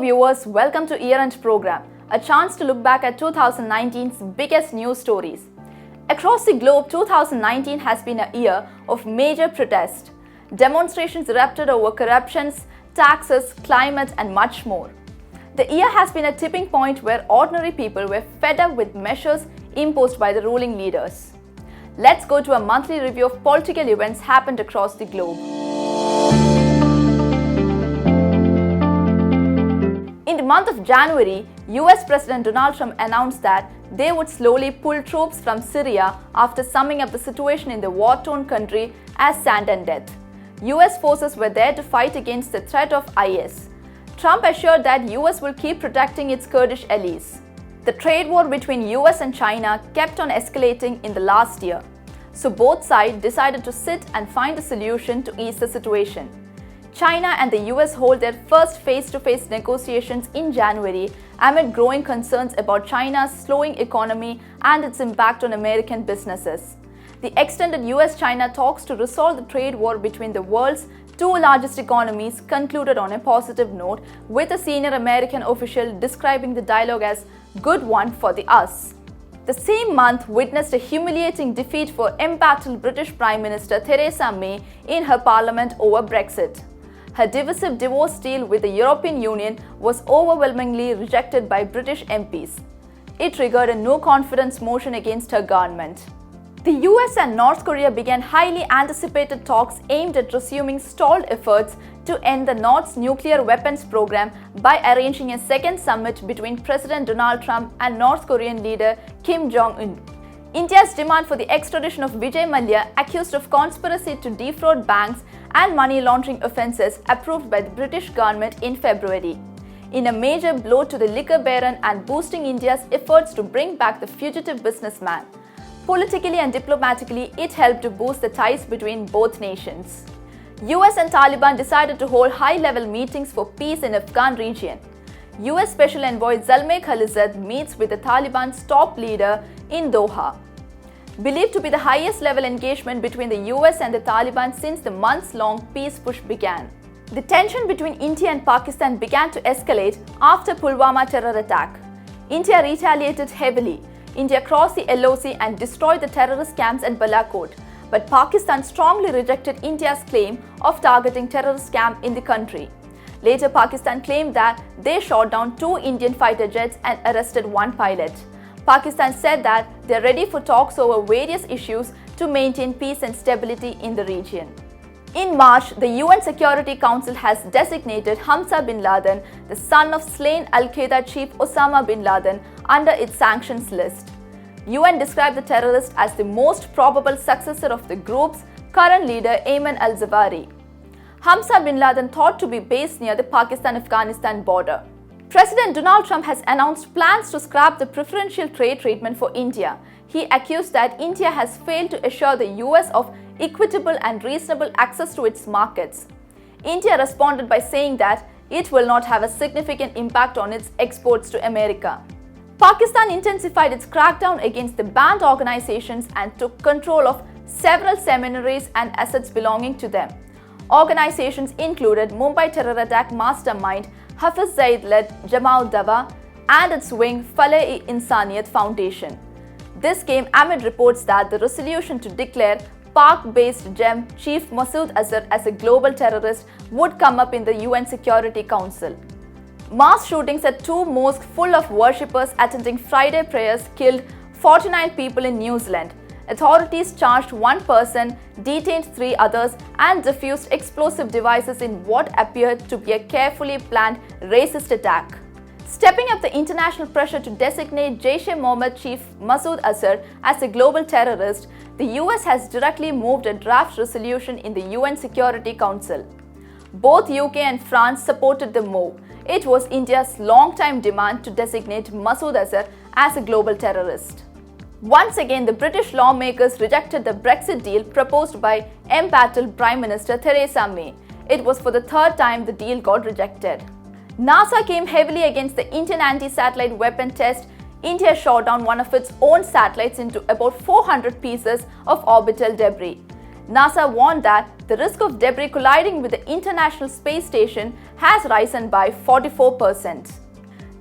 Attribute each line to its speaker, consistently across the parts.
Speaker 1: viewers, welcome to Year-End Program, a chance to look back at 2019's biggest news stories. Across the globe, 2019 has been a year of major protest. Demonstrations erupted over corruptions, taxes, climate and much more. The year has been a tipping point where ordinary people were fed up with measures imposed by the ruling leaders. Let's go to a monthly review of political events happened across the globe. In the month of January, US President Donald Trump announced that they would slowly pull troops from Syria after summing up the situation in the war-torn country as sand and death. US forces were there to fight against the threat of IS. Trump assured that US will keep protecting its Kurdish allies. The trade war between US and China kept on escalating in the last year, so both sides decided to sit and find a solution to ease the situation. China and the US hold their first face-to-face negotiations in January amid growing concerns about China's slowing economy and its impact on American businesses. The extended US-China talks to resolve the trade war between the world's two largest economies concluded on a positive note, with a senior American official describing the dialogue as good one for the US. The same month witnessed a humiliating defeat for embattled British Prime Minister Theresa May in her parliament over Brexit. Her divisive divorce deal with the European Union was overwhelmingly rejected by British MPs. It triggered a no-confidence motion against her government. The US and North Korea began highly anticipated talks aimed at resuming stalled efforts to end the North's nuclear weapons program by arranging a second summit between President Donald Trump and North Korean leader Kim Jong-un. India's demand for the extradition of Vijay Mallya, accused of conspiracy to defraud banks and money laundering offences, approved by the British government in February. In a major blow to the liquor baron and boosting India's efforts to bring back the fugitive businessman. Politically and diplomatically, it helped to boost the ties between both nations. US and Taliban decided to hold high-level meetings for peace in Afghan region. US Special Envoy Zalmay Khalilzad meets with the Taliban's top leader in Doha. Believed to be the highest level engagement between the US and the Taliban since the months-long peace push began. The tension between India and Pakistan began to escalate after Pulwama terror attack. India retaliated heavily. India crossed the LOC and destroyed the terrorist camps at Balakot, but Pakistan strongly rejected India's claim of targeting terrorist camps in the country. Later, Pakistan claimed that they shot down 2 Indian fighter jets and arrested 1 pilot. Pakistan said that they are ready for talks over various issues to maintain peace and stability in the region. In March, the UN Security Council has designated Hamza bin Laden, the son of slain Al-Qaeda chief Osama bin Laden, under its sanctions list. UN described the terrorist as the most probable successor of the group's current leader Ayman al-Zawahiri. Hamza bin Laden thought to be based near the Pakistan-Afghanistan border. President Donald Trump has announced plans to scrap the preferential trade treatment for India. He accused that India has failed to assure the US of equitable and reasonable access to its markets. India responded by saying that it will not have a significant impact on its exports to America. Pakistan intensified its crackdown against the banned organizations and took control of several seminaries and assets belonging to them. Organizations included Mumbai terror attack mastermind Hafiz Zaid-led Jamaat-Dawa and its wing Faleh-e-Insaniyat Foundation. This came amid reports that the resolution to declare Pak-based GEM chief Masood Azhar as a global terrorist would come up in the UN Security Council. Mass shootings at 2 mosques full of worshippers attending Friday prayers killed 49 people in New Zealand. Authorities charged 1 person, detained 3 others, and defused explosive devices in what appeared to be a carefully planned racist attack. Stepping up the international pressure to designate Jaish-e-Mohammed chief Masood Azhar as a global terrorist, the US has directly moved a draft resolution in the UN Security Council. Both UK and France supported the move. It was India's long-time demand to designate Masood Azhar as a global terrorist. Once again, the British lawmakers rejected the Brexit deal proposed by embattled Prime Minister Theresa May. It was for the 3rd time the deal got rejected. NASA came heavily against the Indian anti-satellite weapon test. India shot down one of its own satellites into about 400 pieces of orbital debris. NASA warned that the risk of debris colliding with the International Space Station has risen by 44%.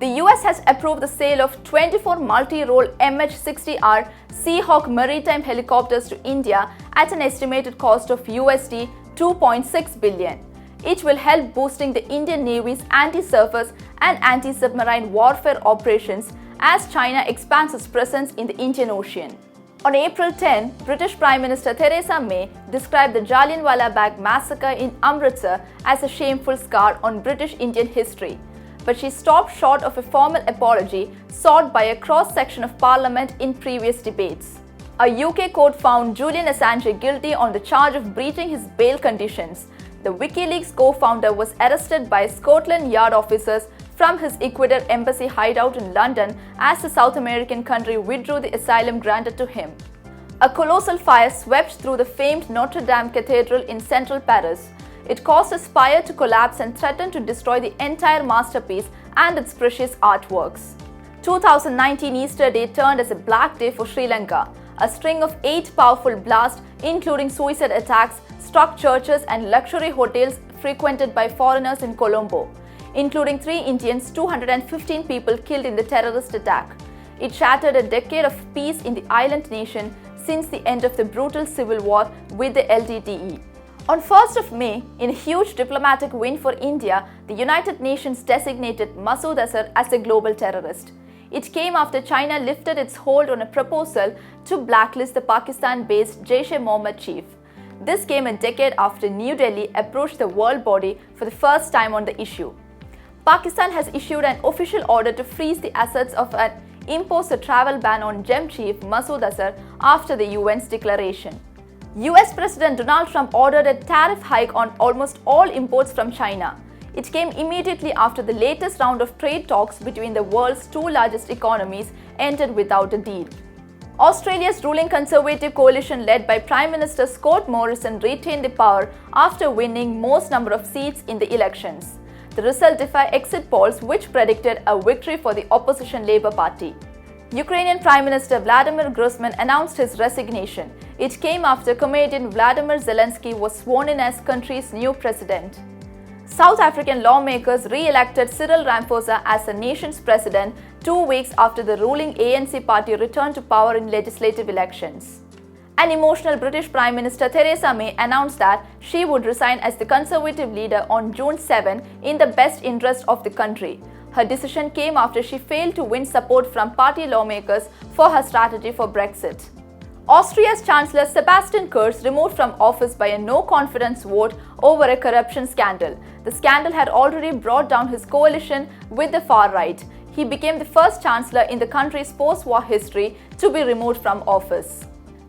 Speaker 1: The US has approved the sale of 24 multi-role MH-60R Seahawk maritime helicopters to India at an estimated cost of USD 2.6 billion. It will help boosting the Indian Navy's anti-surface and anti-submarine warfare operations as China expands its presence in the Indian Ocean. On April 10, British Prime Minister Theresa May described the Jallianwala Bagh massacre in Amritsar as a shameful scar on British Indian history. But she stopped short of a formal apology sought by a cross-section of Parliament in previous debates. A UK court found Julian Assange guilty on the charge of breaching his bail conditions. The WikiLeaks co-founder was arrested by Scotland Yard officers from his Ecuador embassy hideout in London as the South American country withdrew the asylum granted to him. A colossal fire swept through the famed Notre Dame Cathedral in central Paris. It caused a spire to collapse and threatened to destroy the entire masterpiece and its precious artworks. 2019 Easter Day turned as a black day for Sri Lanka. A string of 8 powerful blasts, including suicide attacks, struck churches and luxury hotels frequented by foreigners in Colombo, including 3 Indians, 215 people killed in the terrorist attack. It shattered a decade of peace in the island nation since the end of the brutal civil war with the LTTE. On 1st of May, in a huge diplomatic win for India, the United Nations designated Masood Azhar as a global terrorist. It came after China lifted its hold on a proposal to blacklist the Pakistan-based Jaish-e-Mohammed chief. This came a decade after New Delhi approached the world body for the first time on the issue. Pakistan has issued an official order to freeze the assets of and impose a travel ban on GEM chief Masood Azhar after the UN's declaration. US President Donald Trump ordered a tariff hike on almost all imports from China. It came immediately after the latest round of trade talks between the world's 2 largest economies ended without a deal. Australia's ruling Conservative coalition led by Prime Minister Scott Morrison retained the power after winning most number of seats in the elections. The result defied exit polls which predicted a victory for the opposition Labour Party. Ukrainian Prime Minister Vladimir Gruzman announced his resignation. It came after comedian Vladimir Zelensky was sworn in as country's new president. South African lawmakers re-elected Cyril Ramaphosa as the nation's president 2 weeks after the ruling ANC party returned to power in legislative elections. An emotional British Prime Minister Theresa May announced that she would resign as the Conservative leader on June 7 in the best interest of the country. Her decision came after she failed to win support from party lawmakers for her strategy for Brexit. Austria's Chancellor Sebastian Kurz removed from office by a no-confidence vote over a corruption scandal. The scandal had already brought down his coalition with the far right. He became the first chancellor in the country's post-war history to be removed from office.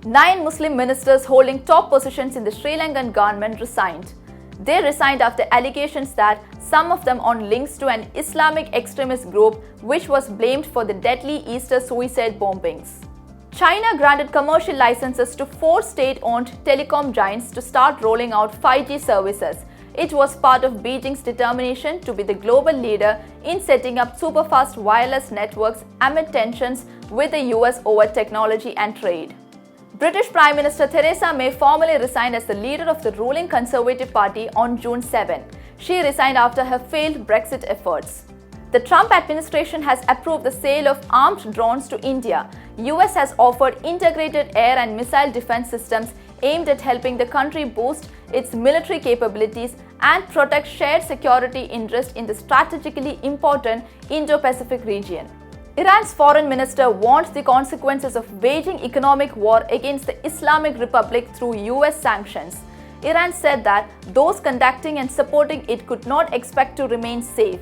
Speaker 1: 9 Muslim ministers holding top positions in the Sri Lankan government resigned. They resigned after allegations that some of them on links to an Islamic extremist group which was blamed for the deadly Easter suicide bombings. China granted commercial licenses to 4 state-owned telecom giants to start rolling out 5G services. It was part of Beijing's determination to be the global leader in setting up superfast wireless networks amid tensions with the US over technology and trade. British Prime Minister Theresa May formally resigned as the leader of the ruling Conservative Party on June 7. She resigned after her failed Brexit efforts. The Trump administration has approved the sale of armed drones to India. US has offered integrated air and missile defense systems aimed at helping the country boost its military capabilities and protect shared security interests in the strategically important Indo-Pacific region. Iran's foreign minister warned the consequences of waging economic war against the Islamic Republic through US sanctions. Iran said that those conducting and supporting it could not expect to remain safe.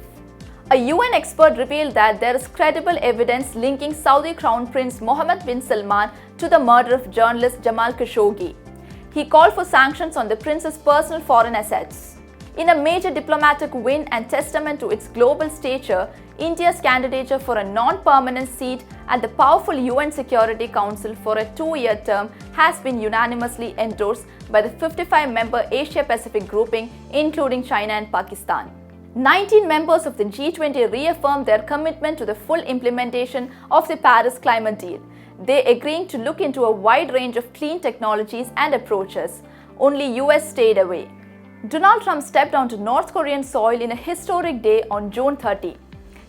Speaker 1: A UN expert revealed that there is credible evidence linking Saudi Crown Prince Mohammed bin Salman to the murder of journalist Jamal Khashoggi. He called for sanctions on the prince's personal foreign assets. In a major diplomatic win and testament to its global stature, India's candidature for a non-permanent seat at the powerful UN Security Council for a 2-year term has been unanimously endorsed by the 55-member Asia-Pacific grouping, including China and Pakistan. 19 members of the G20 reaffirmed their commitment to the full implementation of the Paris Climate Deal. They agreeing to look into a wide range of clean technologies and approaches. Only US stayed away. Donald Trump stepped onto North Korean soil in a historic day on June 30.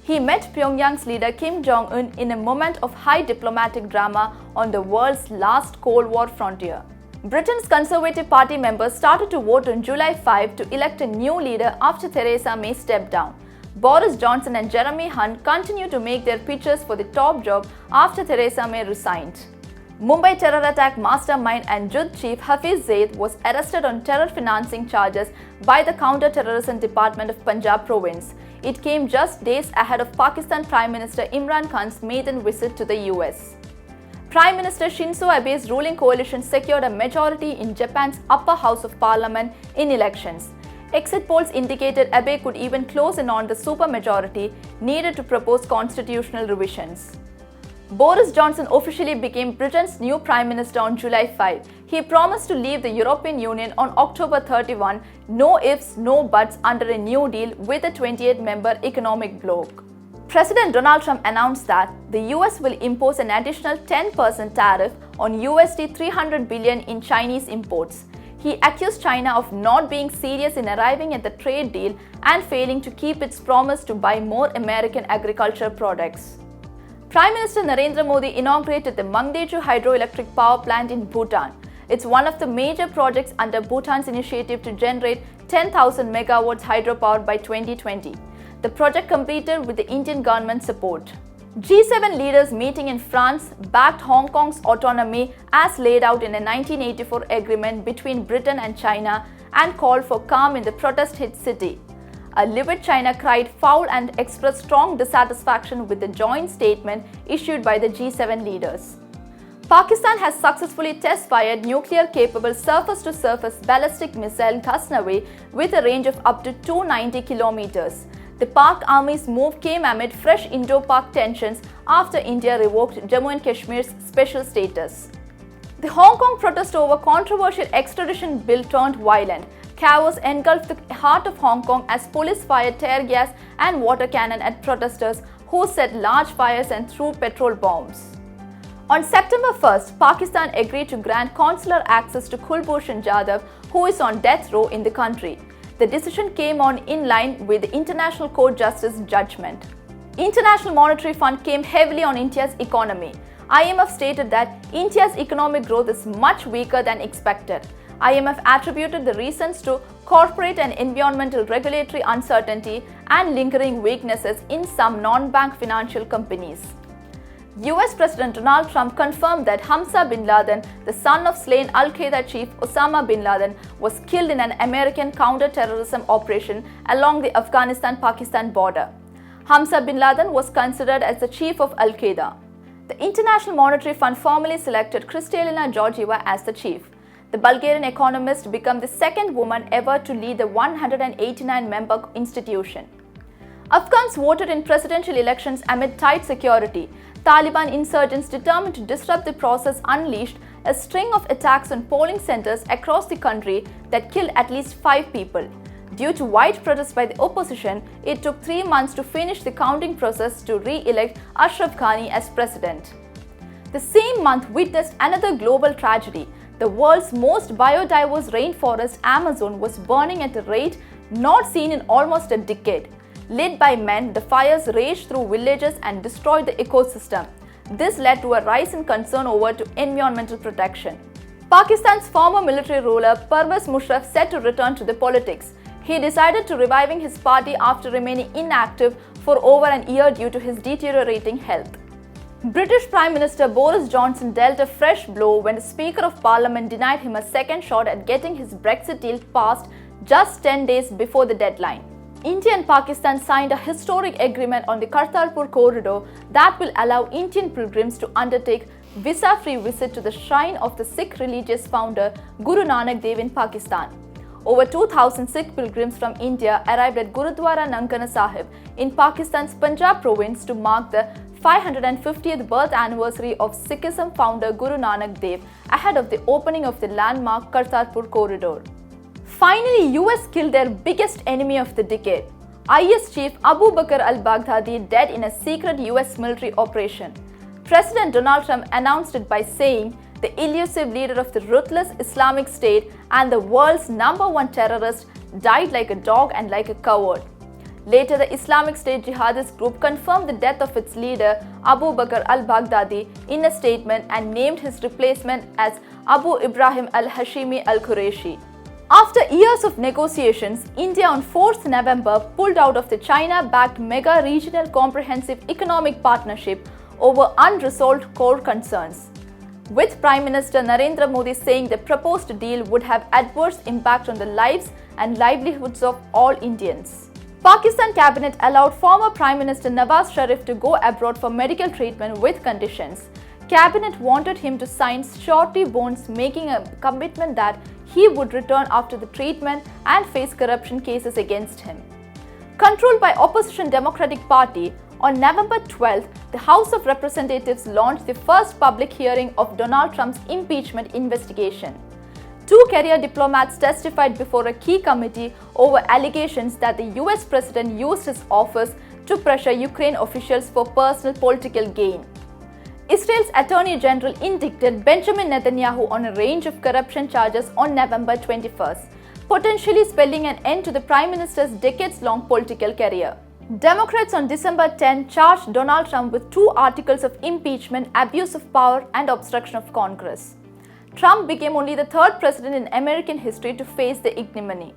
Speaker 1: He met Pyongyang's leader Kim Jong-un in a moment of high diplomatic drama on the world's last Cold War frontier. Britain's Conservative Party members started to vote on July 5 to elect a new leader after Theresa May stepped down. Boris Johnson and Jeremy Hunt continue to make their pitches for the top job after Theresa May resigned. Mumbai terror attack mastermind and Judd chief Hafiz Zaid was arrested on terror financing charges by the Counter-Terrorism Department of Punjab province. It came just days ahead of Pakistan Prime Minister Imran Khan's maiden visit to the US. Prime Minister Shinzo Abe's ruling coalition secured a majority in Japan's upper house of parliament in elections. Exit polls indicated Abe could even close in on the supermajority needed to propose constitutional revisions. Boris Johnson officially became Britain's new Prime Minister on July 5. He promised to leave the European Union on October 31, no ifs, no buts, under a new deal with a 28-member economic bloc. President Donald Trump announced that the US will impose an additional 10% tariff on USD 300 billion in Chinese imports. He accused China of not being serious in arriving at the trade deal and failing to keep its promise to buy more American agricultural products. Prime Minister Narendra Modi inaugurated the Mangdechu hydroelectric power plant in Bhutan. It's one of the major projects under Bhutan's initiative to generate 10,000 megawatts hydropower by 2020. The project completed with the Indian government support. G7 leaders meeting in France backed Hong Kong's autonomy as laid out in a 1984 agreement between Britain and China and called for calm in the protest-hit city. A livid China cried foul and expressed strong dissatisfaction with the joint statement issued by the G7 leaders. Pakistan has successfully test-fired nuclear-capable surface-to-surface ballistic missile Ghaznavi with a range of up to 290 kilometers. The Pak Army's move came amid fresh Indo-Pak tensions after India revoked Jammu and Kashmir's special status. The Hong Kong protest over controversial extradition bill turned violent. Chaos engulfed the heart of Hong Kong as police fired tear gas and water cannon at protesters who set large fires and threw petrol bombs. On September 1st, Pakistan agreed to grant consular access to Kulbhushan Jadhav, who is on death row in the country. The decision came on in line with the International Court Justice judgment. International Monetary Fund came heavily on India's economy. IMF stated that India's economic growth is much weaker than expected. IMF attributed the reasons to corporate and environmental regulatory uncertainty and lingering weaknesses in some non-bank financial companies. US President Donald Trump confirmed that Hamza bin Laden, the son of slain Al-Qaeda chief Osama bin Laden, was killed in an American counter-terrorism operation along the Afghanistan-Pakistan border. Hamza bin Laden was considered as the chief of Al-Qaeda. The International Monetary Fund formally selected Kristalina Georgieva as the chief. The Bulgarian economist became the second woman ever to lead the 189-member institution. Afghans voted in presidential elections amid tight security. Taliban insurgents determined to disrupt the process unleashed a string of attacks on polling centers across the country that killed at least 5 people. Due to wide protests by the opposition, it took 3 months to finish the counting process to re-elect Ashraf Ghani as president. The same month witnessed another global tragedy. The world's most biodiverse rainforest, Amazon, was burning at a rate not seen in almost a decade. Led by men, the fires raged through villages and destroyed the ecosystem. This led to a rise in concern over environmental protection. Pakistan's former military ruler Pervez Musharraf set to return to the politics. He decided to reviving his party after remaining inactive for over a year due to his deteriorating health. British Prime Minister Boris Johnson dealt a fresh blow when the Speaker of Parliament denied him a second shot at getting his Brexit deal passed just 10 days before the deadline. India and Pakistan signed a historic agreement on the Kartarpur corridor that will allow Indian pilgrims to undertake visa-free visit to the shrine of the Sikh religious founder Guru Nanak Dev in Pakistan. Over 2,000 Sikh pilgrims from India arrived at Gurudwara Nankana Sahib in Pakistan's Punjab province to mark the 550th birth anniversary of Sikhism founder Guru Nanak Dev ahead of the opening of the landmark Kartarpur corridor. Finally, US killed their biggest enemy of the decade. IS chief Abu Bakr al-Baghdadi dead in a secret US military operation. President Donald Trump announced it by saying the elusive leader of the ruthless Islamic State and the world's #1 terrorist, died like a dog and like a coward. Later, the Islamic State jihadist group confirmed the death of its leader, Abu Bakr al-Baghdadi, in a statement and named his replacement as Abu Ibrahim al-Hashimi al-Qureshi. After years of negotiations, India on 4th November pulled out of the China-backed mega regional comprehensive economic partnership over unresolved core concerns, with Prime Minister Narendra Modi saying the proposed deal would have adverse impact on the lives and livelihoods of all Indians. Pakistan cabinet allowed former Prime Minister Nawaz Sharif to go abroad for medical treatment with conditions. Cabinet wanted him to sign surety bonds, making a commitment that he would return after the treatment and face corruption cases against him. Controlled by opposition Democratic Party, on November 12th, the House of Representatives launched the first public hearing of Donald Trump's impeachment investigation. Two career diplomats testified before a key committee over allegations that the US president used his office to pressure Ukraine officials for personal political gain. Israel's Attorney General indicted Benjamin Netanyahu on a range of corruption charges on November 21st, potentially spelling an end to the Prime Minister's decades-long political career. Democrats on December 10 charged Donald Trump with 2 articles of impeachment, abuse of power, and obstruction of Congress. Trump became only the 3rd president in American history to face the ignominy.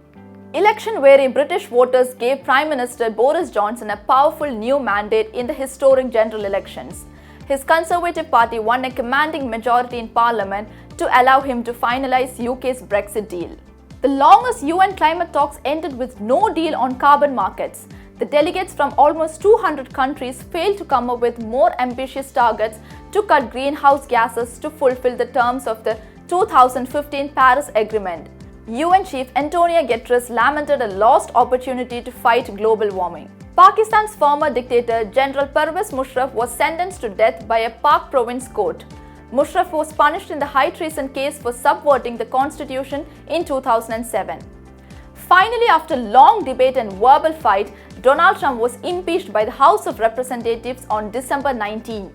Speaker 1: Election-weary British voters gave Prime Minister Boris Johnson a powerful new mandate in the historic general elections. His Conservative Party won a commanding majority in Parliament to allow him to finalize UK's Brexit deal. The longest UN climate talks ended with no deal on carbon markets. The delegates from almost 200 countries failed to come up with more ambitious targets to cut greenhouse gases to fulfill the terms of the 2015 Paris Agreement. UN Chief Antonio Guterres lamented a lost opportunity to fight global warming. Pakistan's former dictator General Pervez Musharraf was sentenced to death by a Pak province court. Musharraf was punished in the high treason case for subverting the constitution in 2007. Finally, after long debate and verbal fight, Donald Trump was impeached by the House of Representatives on December 19,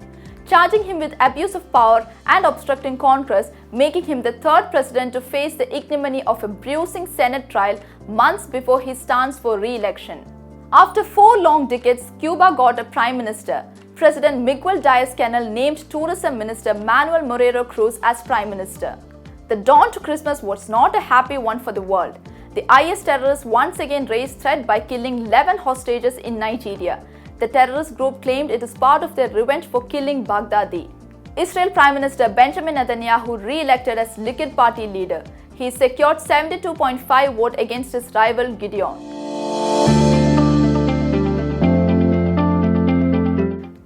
Speaker 1: charging him with abuse of power and obstructing Congress, making him the 3rd president to face the ignominy of a bruising Senate trial months before he stands for re-election. After 4 long decades, Cuba got a prime minister. President Miguel Diaz-Canel named Tourism Minister Manuel Moreno Cruz as prime minister. The dawn to Christmas was not a happy one for the world. The IS terrorists once again raised threat by killing 11 hostages in Nigeria. The terrorist group claimed it is part of their revenge for killing Baghdadi. Israel Prime Minister Benjamin Netanyahu re-elected as Likud party leader. He secured 72.5 votes against his rival Gideon.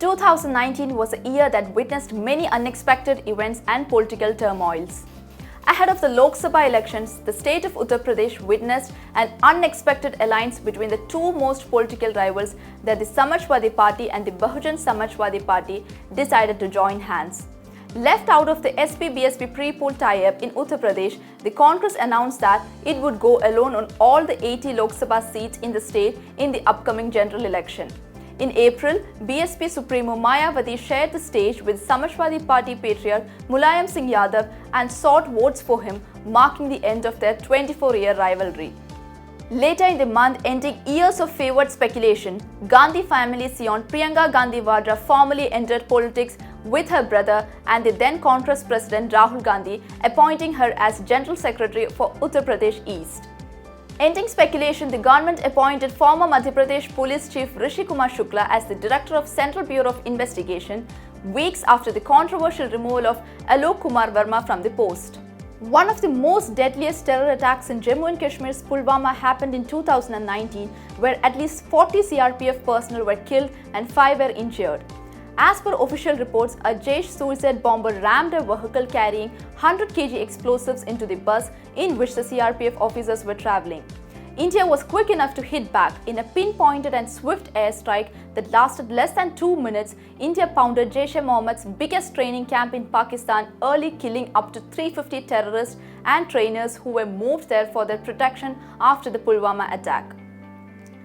Speaker 1: 2019 was a year that witnessed many unexpected events and political turmoils. Ahead of the Lok Sabha elections, the state of Uttar Pradesh witnessed an unexpected alliance between the 2 most political rivals that the Samajwadi Party and the Bahujan Samajwadi Party decided to join hands. Left out of the SP-BSP pre-poll tie-up in Uttar Pradesh, the Congress announced that it would go alone on all the 80 Lok Sabha seats in the state in the upcoming general election. In April, BSP Supremo Mayawati shared the stage with Samajwadi Party patriarch Mulayam Singh Yadav and sought votes for him, marking the end of their 24-year rivalry. Later in the month, ending years of favoured speculation, Gandhi family scion Priyanka Gandhi Vadra formally entered politics with her brother and the then Congress President Rahul Gandhi, appointing her as General Secretary for Uttar Pradesh East. Ending speculation, the government appointed former Madhya Pradesh Police Chief Rishi Kumar Shukla as the Director of Central Bureau of Investigation, weeks after the controversial removal of Alok Kumar Verma from the post. One of the most deadliest terror attacks in Jammu and Kashmir's Pulwama happened in 2019, where at least 40 CRPF personnel were killed and 5 were injured. As per official reports, a Jaish suicide bomber rammed a vehicle carrying 100 kg explosives into the bus in which the CRPF officers were travelling. India was quick enough to hit back. In a pinpointed and swift airstrike that lasted less than 2 minutes, India pounded Jaish-e-Mohammed's biggest training camp in Pakistan, early killing up to 350 terrorists and trainers who were moved there for their protection after the Pulwama attack.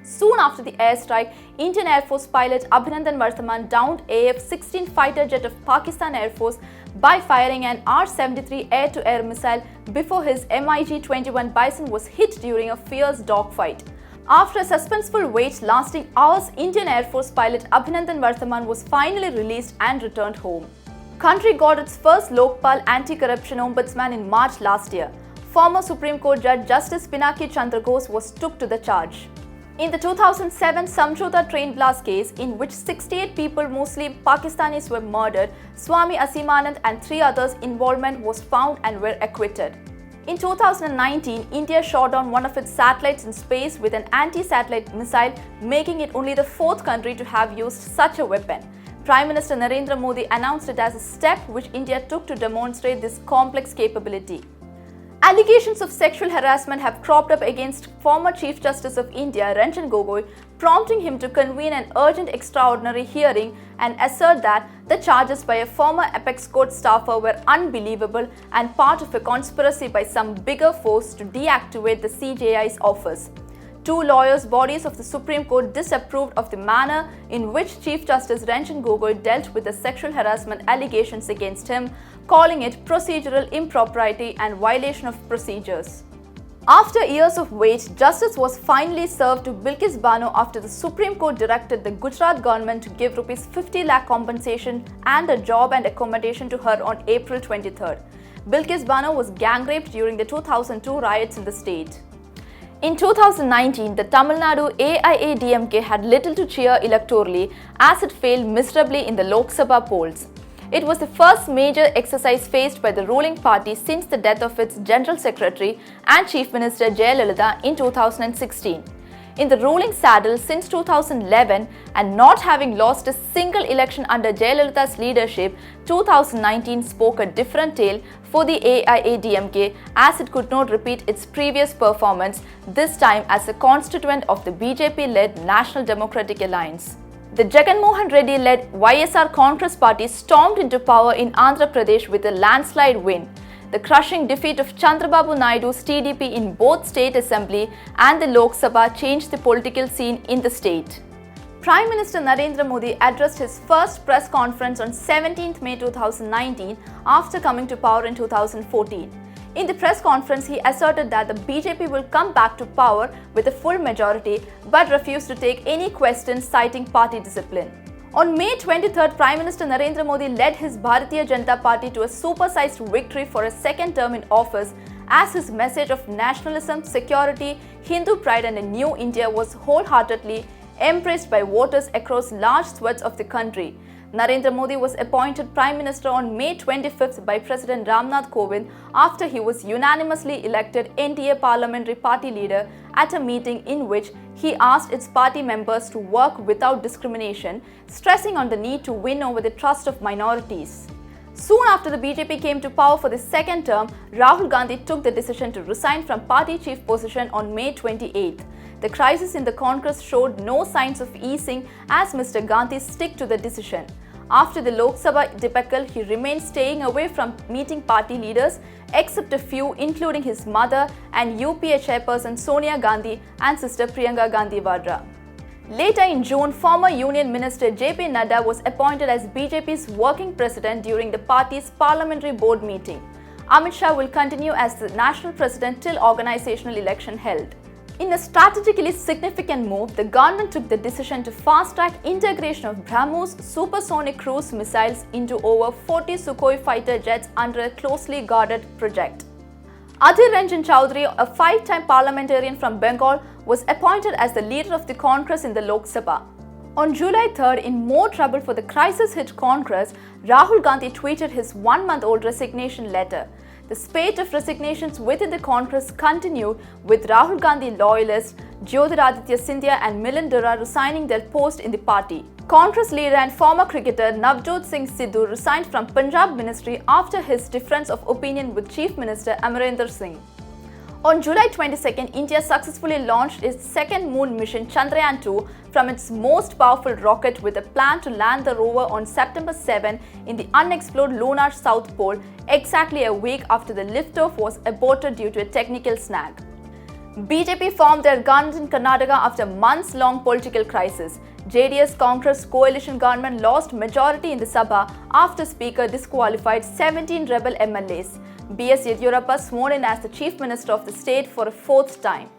Speaker 1: Soon after the airstrike, Indian Air Force pilot Abhinandan Varthaman downed AF-16 fighter jet of Pakistan Air Force by firing an R-73 air-to-air missile before his MiG-21 Bison was hit during a fierce dogfight. After a suspenseful wait lasting hours, Indian Air Force pilot Abhinandan Vardhaman was finally released and returned home. Country got its first Lokpal anti-corruption ombudsman in March last year. Former Supreme Court Judge Justice Pinaki Chandra Ghosh was took to the charge. In the 2007 Samjhota train blast case, in which 68 people, mostly Pakistanis, were murdered, Swami Asimanand and 3 others' involvement was found and were acquitted. In 2019, India shot down one of its satellites in space with an anti-satellite missile, making it only the 4th country to have used such a weapon. Prime Minister Narendra Modi announced it as a step which India took to demonstrate this complex capability. Allegations of sexual harassment have cropped up against former Chief Justice of India, Ranjan Gogoi, prompting him to convene an urgent extraordinary hearing and assert that the charges by a former Apex Court staffer were unbelievable and part of a conspiracy by some bigger force to deactivate the CJI's office. 2 lawyers' bodies of the Supreme Court disapproved of the manner in which Chief Justice Ranjan Gogoi dealt with the sexual harassment allegations against him, calling it procedural impropriety and violation of procedures. After years of wait, justice was finally served to Bilkis Bano after the Supreme Court directed the Gujarat government to give Rs 50 lakh compensation and a job and accommodation to her on April 23rd. Bilkis Bano was gang raped during the 2002 riots in the state. In 2019, the Tamil Nadu AIADMK had little to cheer electorally as it failed miserably in the Lok Sabha polls. It was the first major exercise faced by the ruling party since the death of its General Secretary and Chief Minister Jayalalitha in 2016. In the ruling saddle since 2011 and not having lost a single election under Jayalalitha's leadership, 2019 spoke a different tale for the AIADMK as it could not repeat its previous performance, this time as a constituent of the BJP-led National Democratic Alliance. The Jagan Mohan Reddy-led YSR Congress party stormed into power in Andhra Pradesh with a landslide win. The crushing defeat of Chandrababu Naidu's TDP in both state assembly and the Lok Sabha changed the political scene in the state. Prime Minister Narendra Modi addressed his first press conference on 17th May 2019 after coming to power in 2014. In the press conference, he asserted that the BJP will come back to power with a full majority but refused to take any questions, citing party discipline. On May 23rd, Prime Minister Narendra Modi led his Bharatiya Janata Party to a supersized victory for a second term in office as his message of nationalism, security, Hindu pride and a new India was wholeheartedly embraced by voters across large swaths of the country. Narendra Modi was appointed Prime Minister on May 25th by President Ramnath Kovind after he was unanimously elected NDA Parliamentary Party leader at a meeting in which he asked its party members to work without discrimination, stressing on the need to win over the trust of minorities. Soon after the BJP came to power for the second term, Rahul Gandhi took the decision to resign from party chief position on May 28th. The crisis in the Congress showed no signs of easing as Mr. Gandhi stuck to the decision. After the Lok Sabha debacle, he remained staying away from meeting party leaders, except a few including his mother and UPA chairperson Sonia Gandhi and sister Priyanka Gandhi Vadra. Later in June, former Union Minister J.P. Nadda was appointed as BJP's working president during the party's parliamentary board meeting. Amit Shah will continue as the national president till organizational election held. In a strategically significant move, the government took the decision to fast-track integration of BrahMos supersonic cruise missiles into over 40 Sukhoi fighter jets under a closely guarded project. Adhir Ranjan Chaudhary, a 5-time parliamentarian from Bengal, was appointed as the leader of the Congress in the Lok Sabha. On July 3rd, in more trouble for the crisis-hit Congress, Rahul Gandhi tweeted his 1-month-old resignation letter. The spate of resignations within the Congress continued, with Rahul Gandhi loyalists Jyotiraditya Scindia and Milind Dura resigning their post in the party. Congress leader and former cricketer Navjot Singh Sidhu resigned from Punjab Ministry after his difference of opinion with Chief Minister Amarendra Singh. On July 22nd, India successfully launched its second moon mission Chandrayaan-2 from its most powerful rocket with a plan to land the rover on September 7 in the unexplored lunar South Pole, exactly a week after the liftoff was aborted due to a technical snag. BJP formed their government in Karnataka after months-long political crisis. JDS-Congress coalition government lost majority in the Sabha after Speaker disqualified 17 rebel MLAs. B.S. Yediyurappa sworn in as the Chief Minister of the state for a fourth time.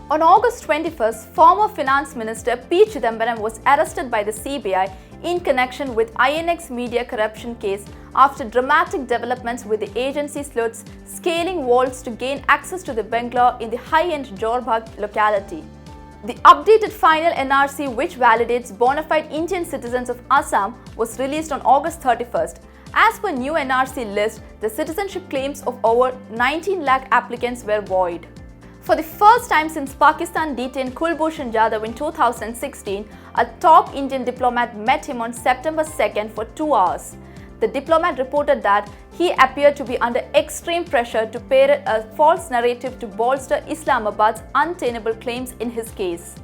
Speaker 1: On August 21st, former Finance Minister P. Chidambaram was arrested by the CBI in connection with INX media corruption case after dramatic developments with the agency sleuths scaling walls to gain access to the bungalow in the high-end Jorbagh locality. The updated final NRC, which validates bona fide Indian citizens of Assam, was released on August 31st. As per new NRC list, the citizenship claims of over 19 lakh applicants were void. For the first time since Pakistan detained Kulbhushan Jadhav in 2016, a top Indian diplomat met him on September 2nd for 2 hours. The diplomat reported that he appeared to be under extreme pressure to parrot a false narrative to bolster Islamabad's untenable claims in his case.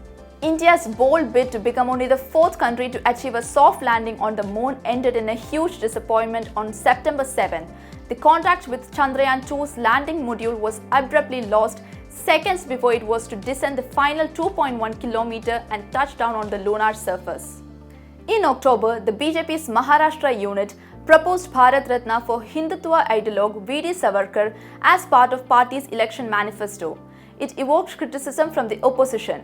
Speaker 1: India's bold bid to become only the fourth country to achieve a soft landing on the moon ended in a huge disappointment on September 7. The contact with Chandrayaan-2's landing module was abruptly lost seconds before it was to descend the final 2.1 km and touch down on the lunar surface. In October, the BJP's Maharashtra unit proposed Bharat Ratna for Hindutva ideologue V.D. Savarkar as part of party's election manifesto. It evoked criticism from the opposition.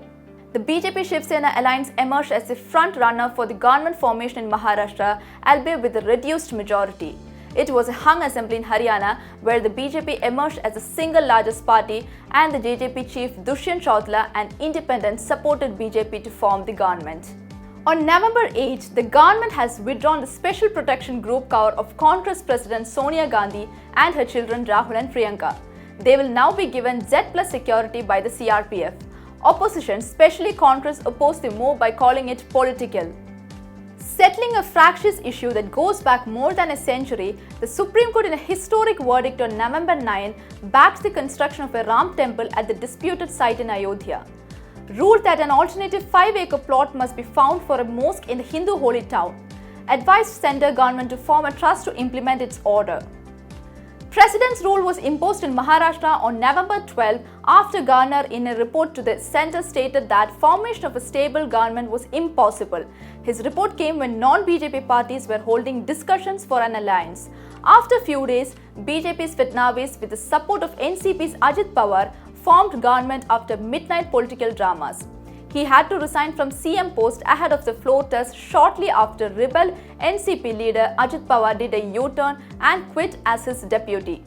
Speaker 1: The BJP Shiv Sena alliance emerged as the front runner for the government formation in Maharashtra, albeit with a reduced majority. It was a hung assembly in Haryana where the BJP emerged as the single largest party and the JJP chief Dushyant Chautala, an independent, supported BJP to form the government. On November 8, the government has withdrawn the Special Protection Group cover of Congress President Sonia Gandhi and her children Rahul and Priyanka. They will now be given Z+ security by the CRPF. Opposition, especially Congress, opposed the move by calling it political. Settling a fractious issue that goes back more than a century, the Supreme Court in a historic verdict on November 9 backed the construction of a Ram temple at the disputed site in Ayodhya. Ruled that an alternative 5-acre plot must be found for a mosque in the Hindu holy town. Advised centre government to form a trust to implement its order. President's rule was imposed in Maharashtra on November 12 after Governor in a report to the centre stated that formation of a stable government was impossible. His report came when non-BJP parties were holding discussions for an alliance. After a few days, BJP's Fidnavis with the support of NCP's Ajit Pawar formed government after midnight political dramas. He had to resign from CM post ahead of the floor test shortly after rebel NCP leader Ajit Pawar did a U-turn and quit as his deputy.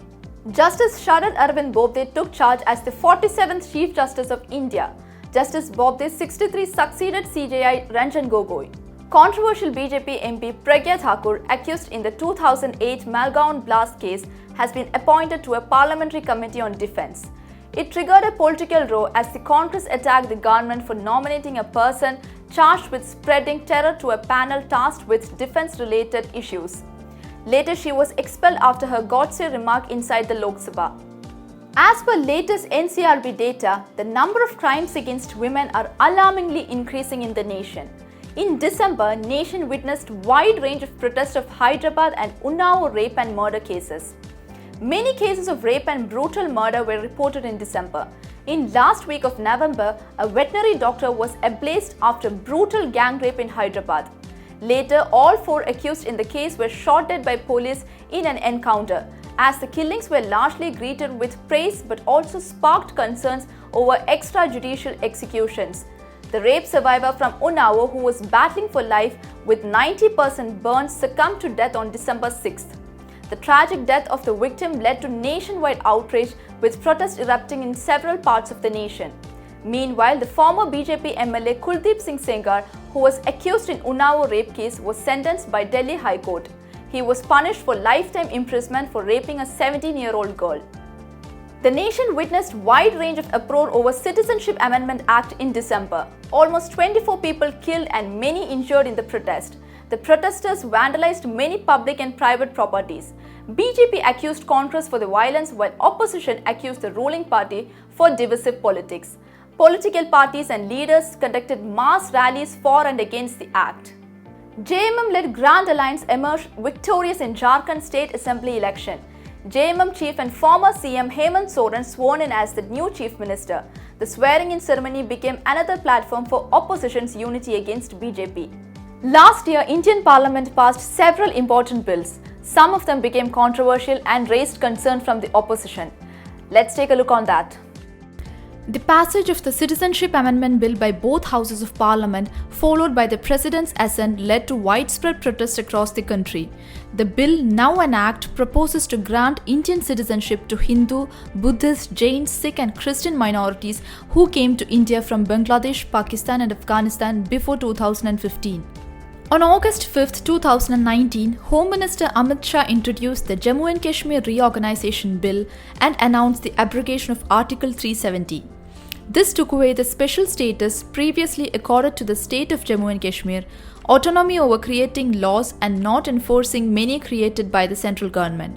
Speaker 1: Justice Sharad Arvind Bobde took charge as the 47th Chief Justice of India. Justice Bobde 63 succeeded CJI Ranjan Gogoi. Controversial BJP MP Pragya Thakur, accused in the 2008 Malgaon blast case, has been appointed to a parliamentary committee on defence. It triggered a political row as the Congress attacked the government for nominating a person charged with spreading terror to a panel tasked with defence-related issues. Later, she was expelled after her Godse remark inside the Lok Sabha. As per latest NCRB data, the number of crimes against women are alarmingly increasing in the nation. In December, nation witnessed wide range of protests of Hyderabad and Unnao rape and murder cases. Many cases of rape and brutal murder were reported in December. In last week of November, a veterinary doctor was ablated after brutal gang rape in Hyderabad. Later, all 4 accused in the case were shot dead by police in an encounter, as the killings were largely greeted with praise but also sparked concerns over extrajudicial executions. The rape survivor from Unnao, who was battling for life with 90% burns, succumbed to death on December 6th. The tragic death of the victim led to nationwide outrage, with protests erupting in several parts of the nation. Meanwhile, the former BJP MLA Kuldeep Singh Sengar, who was accused in Unnao rape case, was sentenced by Delhi High Court. He was punished for lifetime imprisonment for raping a 17-year-old girl. The nation witnessed wide range of uproar over Citizenship Amendment Act in December. Almost 24 people killed and many injured in the protest. The protesters vandalized many public and private properties. BJP accused Congress for the violence, while opposition accused the ruling party for divisive politics. Political parties and leaders conducted mass rallies for and against the act. JMM-led Grand Alliance emerged victorious in Jharkhand State Assembly election. JMM chief and former CM Hemant Soren sworn in as the new chief minister. The swearing-in ceremony became another platform for opposition's unity against BJP. Last year, Indian Parliament passed several important bills. Some of them became controversial and raised concern from the opposition. Let's take a look on that. The passage of the Citizenship Amendment Bill by both houses of Parliament, followed by the President's assent, led to widespread protests across the country. The bill, now an act, proposes to grant Indian citizenship to Hindu, Buddhist, Jain, Sikh and Christian minorities who came to India from Bangladesh, Pakistan and Afghanistan before 2015. On August 5, 2019, Home Minister Amit Shah introduced the Jammu and Kashmir Reorganisation Bill and announced the abrogation of Article 370. This took away the special status previously accorded to the state of Jammu and Kashmir, autonomy over creating laws and not enforcing many created by the central government.